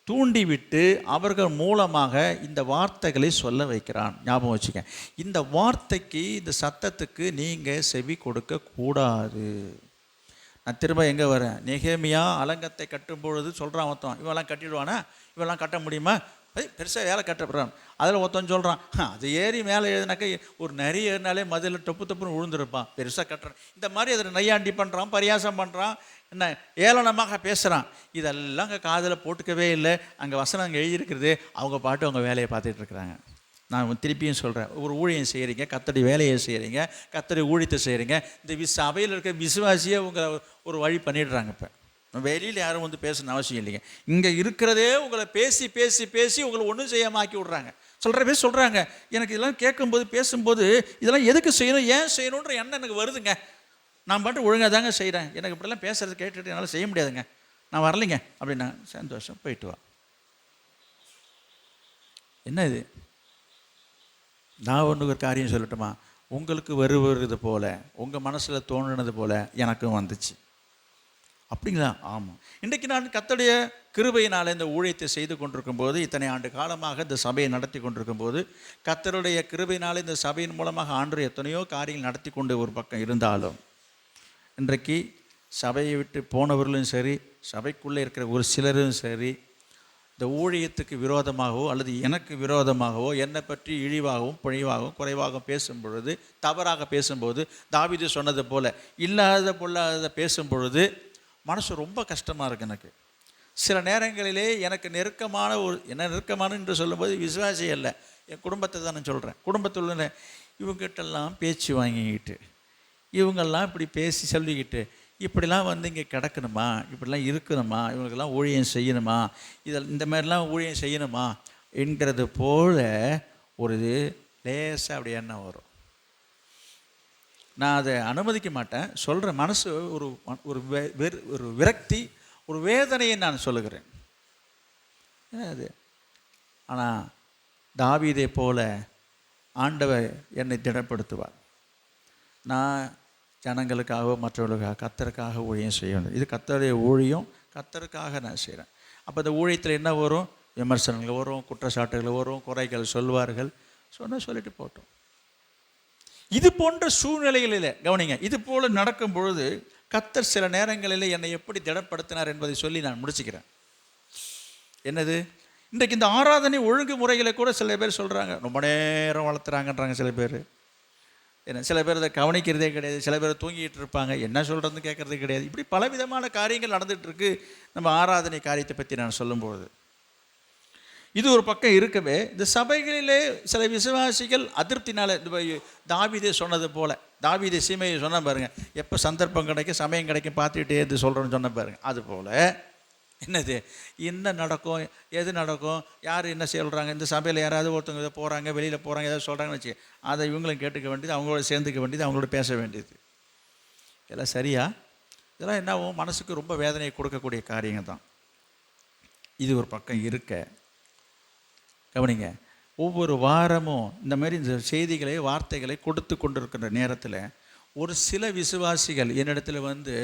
தூண்டிவிட்டு அவர்கள் மூலமாக இந்த வார்த்தைகளை சொல்ல வைக்கிறான். ஞாபகம் வச்சுக்க, இந்த வார்த்தைக்கு, இந்த சத்தத்துக்கு நீங்கள் செவி கொடுக்க கூடாது. நான் திரும்ப எங்கே வரேன்? நெகேமியா அலங்கத்தை கட்டும் பொழுது சொல்கிறான் ஒருத்தன், இவெல்லாம் கட்டிடுவானா, இவெல்லாம் கட்ட முடியுமா, பெருசாக வேலை கட்டப்படுறான். அதில் ஒருத்தன் சொல்கிறான், அது ஏறி மேலே எழுதினாக்க ஒரு நிறைய ஏறினாலே மதில் தொப்பு தொப்புன்னு விழுந்துருப்பான், பெருசாக கட்டுறான். இந்த மாதிரி அதில் நையாண்டி பண்ணுறான், பரியாசம் பண்ணுறான், என்ன ஏளனமாக பேசுகிறான். இதெல்லாம் அங்கே காதில் போட்டுக்கவே இல்லை. அங்கே வசனம் அங்கே எழுதியிருக்கிறது, அவங்க பாட்டு அவங்க வேலையை பார்த்துட்டு இருக்கிறாங்க. நான் திருப்பியும் சொல்கிறேன், ஒரு ஊழியம் செய்கிறீங்க, கர்த்தருடைய வேலையை செய்கிறீங்க, கர்த்தருடைய ஊழியத்தை செய்கிறீங்க, இந்த சபையில் இருக்க விசுவாசியை உங்களை ஒரு வழி பண்ணிடுறாங்க. இப்போ வெளியில் யாரும் வந்து பேசணும்னு அவசியம் இல்லைங்க. இங்கே இருக்கிறதே உங்களை பேசி பேசி பேசி உங்களை ஒன்றும் செய்யாமல் ஆக்கி விட்றாங்க. சொல்கிற பேர் சொல்கிறாங்க, எனக்கு இதெல்லாம் கேட்கும்போது பேசும்போது இதெல்லாம் எதுக்கு செய்யணும், ஏன் செய்யணுன்ற எண்ணம் எனக்கு வருதுங்க. நான் பாட்டு ஒழுங்காக தாங்க செய்கிறேன், எனக்கு இப்படிலாம் பேசுகிறது கேட்டுட்டு என்னால் செய்ய முடியாதுங்க, நான் வரலைங்க அப்படின்னா. சந்தோஷம், போயிட்டு வா. என்ன இது? நான் ஒன்று ஒரு காரியம் சொல்லட்டுமா? உங்களுக்கு வருவது போல், உங்கள் மனசில் தோணுனது போல் எனக்கும் வந்துச்சு. அப்படிங்களா? ஆமாம். இன்றைக்கு நான் கர்த்தருடைய கிருபையினால் இந்த ஊழியத்தை செய்து கொண்டிருக்கும் போது, இத்தனை ஆண்டு காலமாக இந்த சபையை நடத்தி கொண்டிருக்கும் போது, கர்த்தருடைய கிருபையினால் இந்த சபையின் மூலமாக ஆண்டு எத்தனையோ காரியங்கள் நடத்தி கொண்டு ஒரு பக்கம் இருந்தாலும், இன்றைக்கு சபையை விட்டு போனவர்களும் சரி, சபைக்குள்ளே இருக்கிற ஒரு சிலரும் சரி, இந்த ஊழியத்துக்கு விரோதமாகவோ அல்லது எனக்கு விரோதமாகவோ என்னை பற்றி இழிவாகவும் பழிவாகவும் குறைவாகவும் பேசும் பொழுது, தவறாக பேசும்போது, தாவீது சொன்னது போல் இல்லாத பொல்லாத பேசும் பொழுது மனசு ரொம்ப கஷ்டமாக இருக்குது எனக்கு. சில நேரங்களிலே எனக்கு நெருக்கமான என்ன நெருக்கமான என்று சொல்லும்போது விசுவாசி அல்ல, என் குடும்பத்தை தான் நான் சொல்கிறேன். குடும்பத்தில் உள்ள இவங்ககிட்டெல்லாம் பேச்சு வாங்கிக்கிட்டு, இவங்கெல்லாம் இப்படி பேசி சொல்லிக்கிட்டு, இப்படிலாம் வந்து இங்கே கிடக்கணுமா, இப்படிலாம் இருக்கணுமா, இவங்களுக்கெல்லாம் ஊழியம் செய்யணுமா, இந்த மாதிரிலாம் ஊழியம் செய்யணுமா என்கிறது போல் ஒரு லேசாக அப்படி எண்ணம் வரும். நான் அதை அனுமதிக்க மாட்டேன். சொல்கிற மனசு ஒரு ஒரு விரக்தி, ஒரு வேதனையை நான் சொல்லுகிறேன். அது ஆனால் தாவீதை போல ஆண்டவர் என்னை திடப்படுத்துவார். நான் ஜனங்களுக்காக, மற்றவர்களுக்காக, கர்த்தருக்காக ஊழியம் செய்ய வேண்டும். இது கர்த்தருடைய ஊழியம், கர்த்தருக்காக நான் செய்கிறேன். அப்போ இந்த ஊழியத்தில் என்ன வரும்? விமர்சனங்கள் வரும், குற்றச்சாட்டுகள் வரும், குறைகள் சொல்வார்கள். சொல்லிட்டு போட்டோம். இது போன்ற சூழ்நிலைகளில் கவனிங்க, இது போல் நடக்கும் பொழுது கர்த்தர் சில நேரங்களில் என்னை எப்படி திடப்படுத்தினார் என்பதை சொல்லி நான் முடிச்சுக்கிறேன். என்னது? இன்றைக்கு இந்த ஆராதனை ஒழுங்கு முறைகளை கூட சில பேர் சொல்கிறாங்க, ரொம்ப நேரம் வளர்த்துறாங்கன்றாங்க சில பேர். என்ன, சில பேர் அதை கவனிக்கிறதே கிடையாது, சில பேர் தூங்கிட்டு இருப்பாங்க, என்ன சொல்கிறதுன்னு கேட்குறது கிடையாது. இப்படி பலவிதமான காரியங்கள் நடந்துகிட்ருக்கு நம்ம ஆராதனை காரியத்தை பற்றி நான் சொல்லும்போது. இது ஒரு பக்கம் இருக்கவே, இந்த சபைகளிலே சில விசுவாசிகள் அதிருப்தினால், தாவீதே சொன்னது போல், தாவீதே சீமையை சொன்ன பாருங்க, எப்போ சந்தர்ப்பம் கிடைக்கும், சமயம் கிடைக்கும் பார்த்துக்கிட்டே இது சொல்கிறேன்னு சொன்ன பாருங்க. அதுபோல் என்னது, என்ன நடக்கும், எது நடக்கும், யார் என்ன சொல்கிறாங்க, இந்த சபையில் யாராவது ஒருத்தவங்க இதை போகிறாங்க, வெளியில் போகிறாங்க, ஏதாவது சொல்கிறாங்கன்னு வச்சு அதை இவங்களும் கேட்டுக்க வேண்டியது, அவங்களோட சேர்ந்துக்க வேண்டியது, அவங்களோட பேச வேண்டியது. இதெல்லாம் சரியா? இதெல்லாம் என்ன ஆகும்? மனசுக்கு ரொம்ப வேதனையை கொடுக்கக்கூடிய காரியங்கள் தான். இது ஒரு பக்கம் இருக்க, கவனிங்க, ஒவ்வொரு வாரமும் இந்த மாதிரி இந்த செய்திகளை, வார்த்தைகளை கொடுத்து கொண்டிருக்கின்ற நேரத்தில் ஒரு சில விசுவாசிகள் என்னிடத்துல வந்து,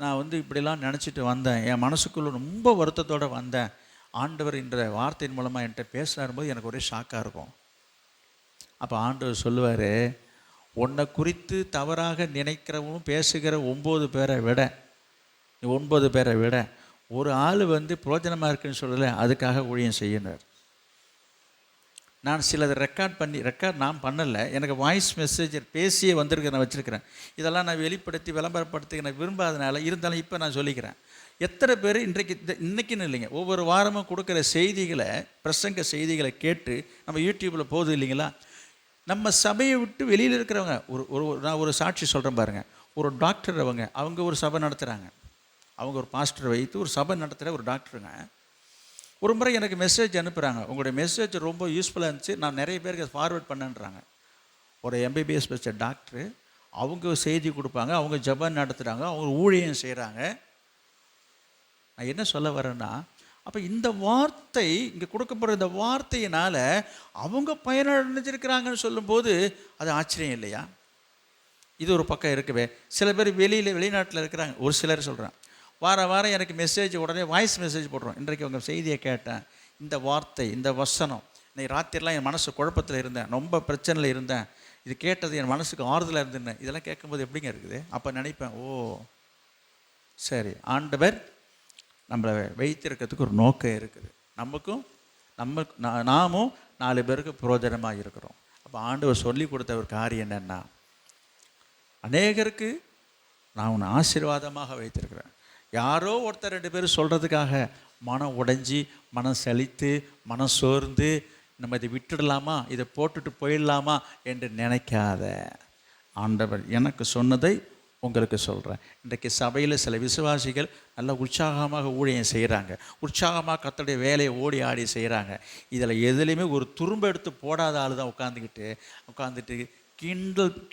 நான் வந்து இப்படிலாம் நினச்சிட்டு வந்தேன், என் மனசுக்குள்ளே ரொம்ப வருத்தத்தோடு வந்தேன், ஆண்டவர் என்ற வார்த்தையின் மூலமாக என்கிட்ட பேசினாரும்போது எனக்கு ஒரே ஷாக்காக இருக்கும். அப்போ ஆண்டவர் சொல்லுவார், உன்னை குறித்து தவறாக நினைக்கிறவங்களும் பேசுகிற 9 பேரை விட ஒரு ஆள் வந்து பிரயோஜனமாக இருக்குன்னு சொல்லலை, அதுக்காக ஊழியம் செய்யினார். நான் சிலதை ரெக்கார்ட் நான் பண்ணலை, எனக்கு வாய்ஸ் மெசேஜ் பேசியே வந்திருக்க நான் வச்சுருக்கிறேன். இதெல்லாம் நான் வெளிப்படுத்தி விளம்பரப்படுத்தி நான் விரும்பாதனால, இருந்தாலும் இப்போ நான் சொல்லிக்கிறேன். எத்தனை பேர் இன்னைக்குன்னு இல்லைங்க, ஒவ்வொரு வாரமும் கொடுக்குற செய்திகளை, பிரசங்க செய்திகளை கேட்டு நம்ம யூடியூப்பில் போகுது இல்லைங்களா, நம்ம சபையை விட்டு வெளியில் இருக்கிறவங்க, நான் ஒரு சாட்சி சொல்கிறேன் பாருங்கள். ஒரு டாக்டர், அவங்க ஒரு சபை நடத்துகிறாங்க, அவங்க ஒரு பாஸ்டரை வைத்து ஒரு சபை நடத்துகிற ஒரு டாக்டருங்க. ஒரு முறை எனக்கு மெசேஜ் அனுப்புகிறாங்க, உங்களுடைய மெசேஜ் ரொம்ப யூஸ்ஃபுல்லாக இருந்துச்சு, நான் நிறைய பேருக்கு ஃபார்வேர்ட் பண்ணேன்றாங்க. ஒரு MBBS படித்த டாக்டரு, அவங்க செய்தி கொடுப்பாங்க, அவங்க ஜெபம் நடத்துகிறாங்க, அவங்க ஊழியம் செய்கிறாங்க. நான் என்ன சொல்ல வரேன்னா, அப்போ இந்த வார்த்தை இங்கே கொடுக்கப்படுற இந்த வார்த்தையினால் அவங்க பயனடைஞ்சிருக்கிறாங்கன்னு சொல்லும்போது அது ஆச்சரியம் இல்லையா? இது ஒரு பக்கம் இருக்கவே. சில பேர் வெளிநாட்டில் இருக்கிறாங்க. ஒரு சிலர் சொல்கிறேன், வாரம் எனக்கு மெசேஜ் உடனே வாய்ஸ் மெசேஜ் போடுறோம். இன்றைக்கு உங்கள் செய்தியை கேட்டேன், இந்த வார்த்தை, இந்த வசனம், இன்னைக்கு ராத்திரிலாம் என் மனசு குழப்பத்தில் இருந்தேன், ரொம்ப பிரச்சனையில் இருந்தேன், இது கேட்டது என் மனசுக்கு ஆறுதலாக இருந்தேன். இதெல்லாம் கேட்கும்போது எப்படிங்க இருக்குது? அப்போ நினைப்பேன், ஓ சரி, ஆண்டவர் நம்மளை வைத்திருக்கிறதுக்கு ஒரு நோக்கம் இருக்குது. நாமும் 4 பேருக்கு பிரயோஜனமாக இருக்கிறோம். அப்போ ஆண்டவர் சொல்லி கொடுத்த ஒரு காரியம் என்னென்னா, அநேகருக்கு நான் உன்னை ஆசீர்வாதமாக வைத்திருக்கிறேன். யாரோ ஒருத்தர் 2 பேர் சொல்கிறதுக்காக மனம் உடைஞ்சி, மனம் சலித்து, மனம் சோர்ந்து நம்ம இதை விட்டுடலாமா, இதை போட்டுட்டு போயிடலாமா என்று நினைக்காத. ஆண்டவர் எனக்கு சொன்னதை உங்களுக்கு சொல்கிறேன். இன்றைக்கு சபையில் சில விசுவாசிகள் நல்ல உற்சாகமாக ஊழியம் செய்கிறாங்க, உற்சாகமாக கர்த்தருடைய வேலையை ஓடி ஆடி செய்கிறாங்க. இதில் எதுலேயுமே ஒரு துரும்ப எடுத்து போடாத ஆள் தான் உட்காந்துட்டு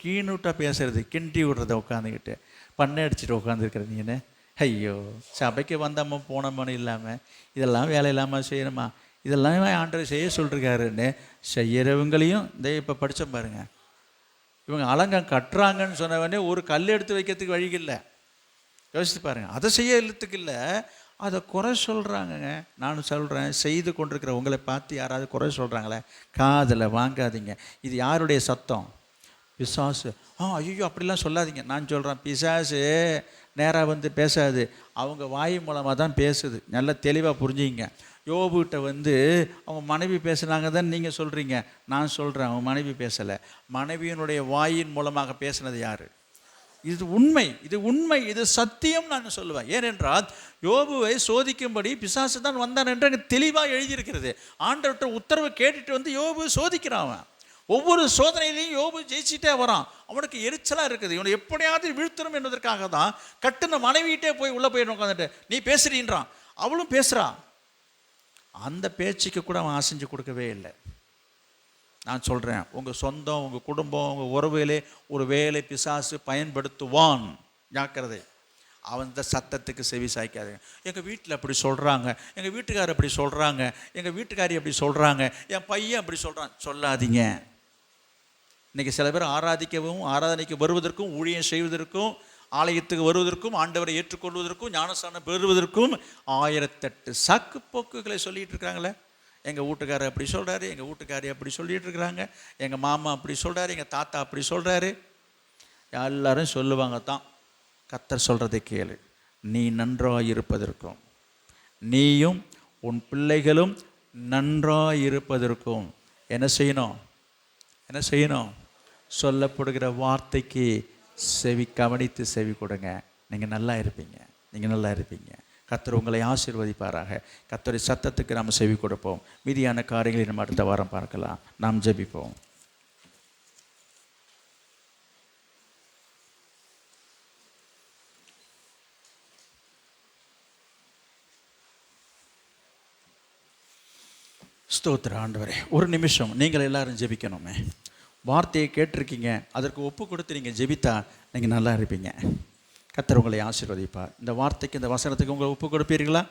கீணுட்டாக பேசுறது, கிண்டி விடுறத உட்காந்துக்கிட்டு பண்ணை அடிச்சுட்டு உட்காந்துருக்குறீங்கன்னு. ஐயோ, சபைக்கு வந்தோமோ போனோமோன்னு இல்லாமல் இதெல்லாம் வேலை இல்லாமல் செய்யணுமா, இதெல்லாம் ஆண்டவர் செய்ய சொல்லிருக்காருன்னு செய்கிறவங்களையும் இப்போ படித்தோம் பாருங்கள். இவங்க அலங்கம் கட்டுறாங்கன்னு சொன்னவொடனே ஒரு கல் எடுத்து வைக்கிறதுக்கு வழி இல்லை. யோசித்து பாருங்கள். அதை செய்ய இழுத்துக்கு இல்லை, அதை குறை சொல்கிறாங்கங்க. நானும் சொல்கிறேன், செய்து கொண்டிருக்கிற உங்களை பார்த்து யாராவது குறை சொல்கிறாங்களே, காதில் வாங்காதீங்க. இது யாருடைய சத்தம்? பிசாசு. ஐயோ அப்படிலாம் சொல்லாதீங்க. நான் சொல்கிறேன், பிசாசு நேராக வந்து பேசாது, அவங்க வாய் மூலமாக தான் பேசுது. நல்லா தெளிவாக புரிஞ்சுங்க. யோபுகிட்ட அவங்க மனைவி பேசுனாங்க தான் நீங்கள் சொல்கிறீங்க. நான் சொல்கிறேன், அவங்க மனைவி பேசலை. மனைவியினுடைய வாயின் மூலமாக பேசினது யார்? இது உண்மை, இது சத்தியம் நான் சொல்லுவேன். ஏனென்றால் யோபுவை சோதிக்கும்படி பிசாசு தான் வந்தான் என்று அங்கே தெளிவாக எழுதியிருக்கிறது. ஆண்டவர்கிட்ட உத்தரவு கேட்டுட்டு யோபு சோதிக்கிறான். ஒவ்வொரு சோதனையிலையும் யோபு ஜெயிச்சிட்டே வரான். அவனுக்கு எரிச்சலாக இருக்குது, இவனை எப்படியாவது வீழ்த்தணும் என்பதற்காக தான் கட்டுன மனைவியிட்டே போய் உள்ளே போய் உட்காந்துட்டு நீ பேசுறீன்றான். அவளும் பேசுகிறான். அந்த பேச்சுக்கு கூட அவன் அசைஞ்சு கொடுக்கவே இல்லை. நான் சொல்கிறேன், உங்கள் சொந்தம், உங்கள் குடும்பம், உங்கள் உறவுகளே ஒரு வேலை பிசாசு பயன்படுத்துவான். ஜாக்கிரதை. அவன் இந்த சத்தத்துக்கு செவி சாய்க்காதுங்க. எங்கள் வீட்டில் அப்படி சொல்கிறாங்க, எங்கள் வீட்டுக்காரர் அப்படி சொல்கிறாங்க, எங்கள் வீட்டுக்காரி அப்படி சொல்கிறாங்க, என் பையன் அப்படி சொல்கிறான், சொல்லாதீங்க. இன்றைக்கி சில பேர் ஆராதனைக்கு வருவதற்கும், ஊழியம் செய்வதற்கும், ஆலயத்துக்கு வருவதற்கும், ஆண்டவரை ஏற்றுக்கொள்வதற்கும், ஞானஸ்தானம் பெறுவதற்கும் 1008 சாக்கு போக்குகளை சொல்லிகிட்டு இருக்கிறாங்களே. எங்கள் வீட்டுக்காரர் அப்படி சொல்கிறாரு, எங்கள் வீட்டுக்காரி அப்படி சொல்லிகிட்டு இருக்கிறாங்க, எங்கள் மாமா அப்படி சொல்கிறாரு, எங்கள் தாத்தா அப்படி சொல்கிறாரு. எல்லாரும் சொல்லுவாங்க தான். கர்த்தர் சொல்கிறதை கேளு. நீ நன்றாக இருப்பதற்கும், நீயும் உன் பிள்ளைகளும் நன்றாக இருப்பதற்கும் என்ன செய்யணும்? சொல்லப்படுகிற வார்த்தைக்கு கவனித்து செவி கொடுங்க. நீங்கள் நல்லா இருப்பீங்க. கர்த்தர் உங்களை ஆசீர்வதிப்பாராக. கர்த்தருடைய சத்தத்துக்கு நாம் செவி கொடுப்போம். மீதியான காரியங்களை நம்ம அடுத்த வாரம் பார்க்கலாம். நாம் ஜெபிப்போம். ஸ்தோத்திர ஆண்டவரே, ஒரு நிமிஷம் நீங்கள் எல்லாரும் ஜெபிக்கணுமே. வார்த்தையை கேட்டிருக்கீங்க, அதற்கு ஒப்பு கொடுத்து நீங்கள் ஜெபித்தா நீங்கள் நல்லா இருப்பீங்க. கர்த்தர் உங்களை ஆசீர்வதிப்பார். இந்த வார்த்தைக்கு, இந்த வசனத்துக்கு உங்களை ஒப்பு கொடுப்பீர்களா?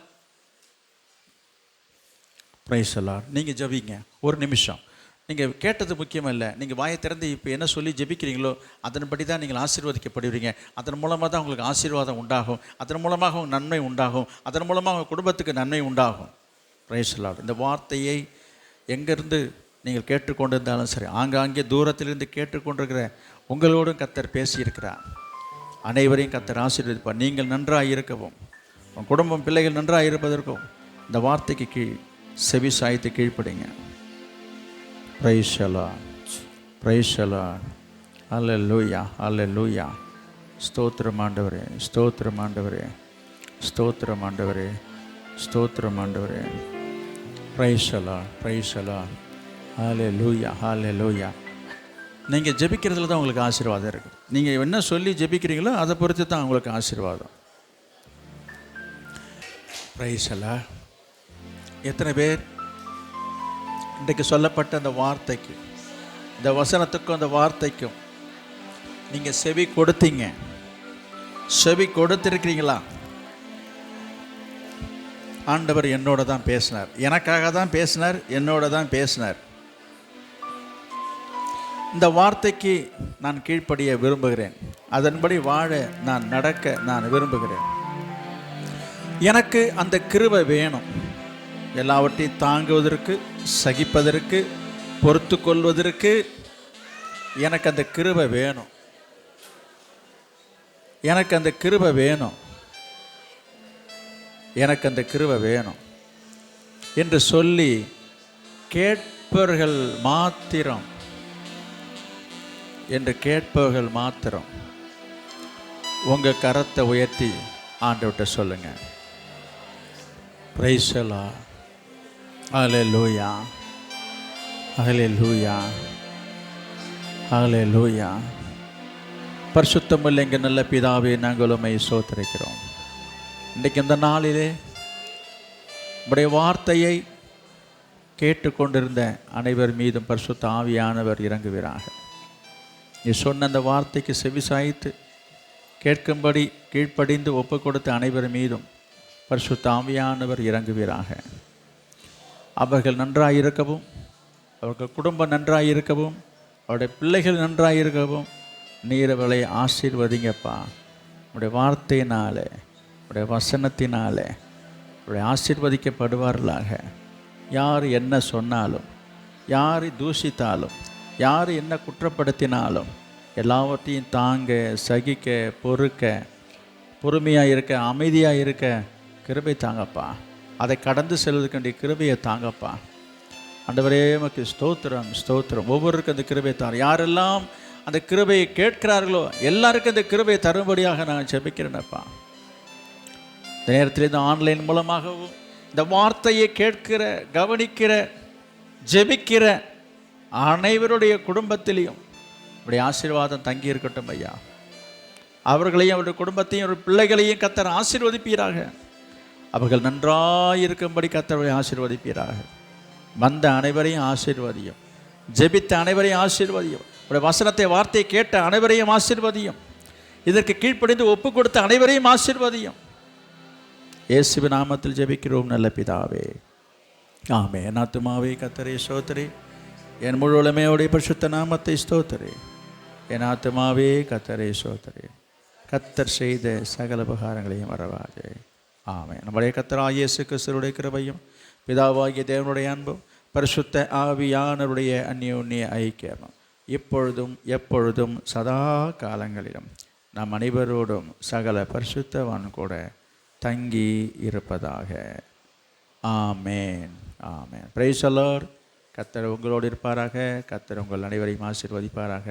Price the Lord. நீங்கள் ஜெபிங்க ஒரு நிமிஷம். நீங்கள் கேட்டது முக்கியம் இல்லை, நீங்கள் வாயை திறந்து இப்போ என்ன சொல்லி ஜெபிக்கிறீங்களோ அதன்படி தான் நீங்கள் ஆசீர்வதிக்கப்படுவீங்க. அதன் மூலமாக தான் உங்களுக்கு ஆசீர்வாதம் உண்டாகும், அதன் மூலமாக உங்கள் நன்மை உண்டாகும், அதன் மூலமாக உங்கள் குடும்பத்துக்கு நன்மை உண்டாகும். Price the Lord. இந்த வார்த்தையை எங்கேருந்து நீங்கள் கேட்டுக்கொண்டிருந்தாலும் சரி, ஆங்காங்கே தூரத்திலிருந்து கேட்டுக்கொண்டிருக்கிற உங்களோடும் கர்த்தர் பேசியிருக்கிறார். அனைவரையும் கர்த்தர் ஆசீர்வதிப்பார். நீங்கள் நன்றாக இருக்கவும், உங்கள் குடும்பம், பிள்ளைகள் நன்றாக இருப்பதற்கும் இந்த வார்த்தைக்கு செவி சாய்த்து கீழ்ப்படிங்க. Praise the lord. Praise the lord. Alleluia, alleluia. ஸ்தோத்திரம் ஆண்டவரே, ஸ்தோத்திரம் ஆண்டவரே, ஸ்தோத்திரம் ஆண்டவரே, ஸ்தோத்திரம் ஆண்டவரே. Praise the lord, praise the lord. Hallelujah, hallelujah. நீங்கள் ஜெபிக்கிறதுல தான் உங்களுக்கு ஆசீர்வாதம் இருக்குது. நீங்கள் என்ன சொல்லி ஜெபிக்கிறீங்களோ அதை பொறுத்து தான் உங்களுக்கு ஆசீர்வாதம். Price the Lord. எத்தனை பேர் இன்றைக்கு சொல்லப்பட்ட அந்த வார்த்தைக்கு, இந்த வசனத்துக்கும் அந்த வார்த்தைக்கும் நீங்கள் செவி கொடுத்தீங்க? செவி கொடுத்துருக்கிறீங்களா? ஆண்டவர் என்னோட தான் பேசினார், எனக்காக தான் பேசினார், என்னோட தான் பேசினார். இந்த வார்த்தைக்கு நான் கீழ்ப்படிய விரும்புகிறேன், அதன்படி வாழ நான் நடக்க நான் விரும்புகிறேன். எனக்கு அந்த கிருபை வேணும், எல்லாவற்றையும் தாங்குவதற்கு, சகிப்பதற்கு, பொறுத்து கொள்வதற்கு எனக்கு அந்த கிருபை வேணும். எனக்கு அந்த கிருபை வேணும், எனக்கு அந்த கிருபை வேணும் என்று சொல்லி கேட்பவர்கள் மாத்திரம், என்று கேட்பவர்கள் மாத்திரம் உங்கள் கரத்தை உயர்த்தி ஆண்டவர்கிட்ட சொல்லுங்க. Praise the lord. Hallelujah, hallelujah, hallelujah. பரிசுத்தமுள்ள எங்கள் நல்ல பிதாவே, நாங்கள் உம்மை ஸ்தோத்திரிக்கிறோம். இன்றைக்கு இந்த நாளிலே உம்முடைய வார்த்தையை கேட்டுக்கொண்டிருந்த அனைவர் மீதும் பரிசுத்த ஆவியானவர் இறங்குவீராக. நீ சொன்ன அந்த வார்த்தைக்கு செவிசாய்த்து கேட்கும்படி கீழ்ப்படிந்து ஒப்பு கொடுத்த அனைவர் மீதும் பரிசுத்த ஆவியானவர் இறங்குவீராக. அவர்கள் நன்றாயிருக்கவும், அவர்கள் குடும்பம் நன்றாயிருக்கவும், அவருடைய பிள்ளைகள் நன்றாயிருக்கவும் நீர் அவளை ஆசீர்வதிங்கப்பா. உடைய வார்த்தையினாலே, உடைய வசனத்தினாலே உடைய ஆசீர்வதிக்கப்படுவார்களாக. யார் என்ன சொன்னாலும், யார் தூஷித்தாலும், யார் என்ன குற்றப்படுத்தினாலும் எல்லாவற்றையும் தாங்க, சகிக்க, பொறுக்க, பொறுமையாக இருக்க, அமைதியாக இருக்க கிருபை தாங்கப்பா. அதை கடந்து செல்வதற்குண்டிய கிருபையை தாங்கப்பா. ஆண்டவரே உமக்கு ஸ்தோத்திரம், ஸ்தோத்திரம். ஒவ்வொருக்கும் அந்த கிருபையை தார். யாரெல்லாம் அந்த கிருபையை கேட்கிறார்களோ எல்லாருக்கும் அந்த கிருபையை தரும்படியாக நான் ஜெபிக்கிறேனப்பா. இந்த நேரத்தில் இந்த ஆன்லைன் மூலமாகவும் இந்த வார்த்தையை கேட்கிற, கவனிக்கிற, ஜெபிக்கிற அனைவருடைய குடும்பத்திலையும் உடைய ஆசீர்வாதம் தங்கி இருக்கட்டும் ஐயா. அவர்களையும் அவருடைய குடும்பத்தையும் அவருடைய பிள்ளைகளையும் கர்த்தர் ஆசீர்வதிப்பீராக. அவர்கள் நன்றாயிருக்கும்படி கர்த்தரை ஆசீர்வதிப்பீராக. வந்த அனைவரையும் ஆசீர்வதியும், ஜெபித்த அனைவரையும் ஆசீர்வதியும், உடைய வசனத்தை வார்த்தையை கேட்ட அனைவரையும் ஆசீர்வதியும், இதற்கு கீழ்ப்படிந்து ஒப்பு கொடுத்த அனைவரையும் ஆசீர்வதியும். இயேசுவின் நாமத்தில் ஜெபிக்கிறோம் நல்ல பிதாவே, ஆமென். என் ஆத்துமாவே கர்த்தரை ஸ்தோத்திரி, என் முழு உலமையோடைய பரிசுத்த நாமத்தை ஸ்தோத்திரி. என் ஆத்துமாவே கர்த்தரை ஸ்தோத்திரி. கர்த்தர் செய்த சகல உபகாரங்களையும் மறவாதே. ஆமென். நம்முடைய கர்த்தராகிய இயேசு கிறிஸ்துவுடைய கிருபையும், பிதாவாகிய தேவனுடைய அன்பும், பரிசுத்த ஆவியானவருடைய அந்யோன்ய ஐக்கியமும் இப்பொழுதும் எப்பொழுதும் சதா காலங்களிலும் நம் அனைவரோடும் சகல பரிசுத்தவான் கூட தங்கி இருப்பதாக. Amen, amen. Praise the lord. கர்த்தர் உங்களோடு இருப்பாராக. கர்த்தர் உங்கள் அனைவரையும் ஆசீர்வதிப்பாராக.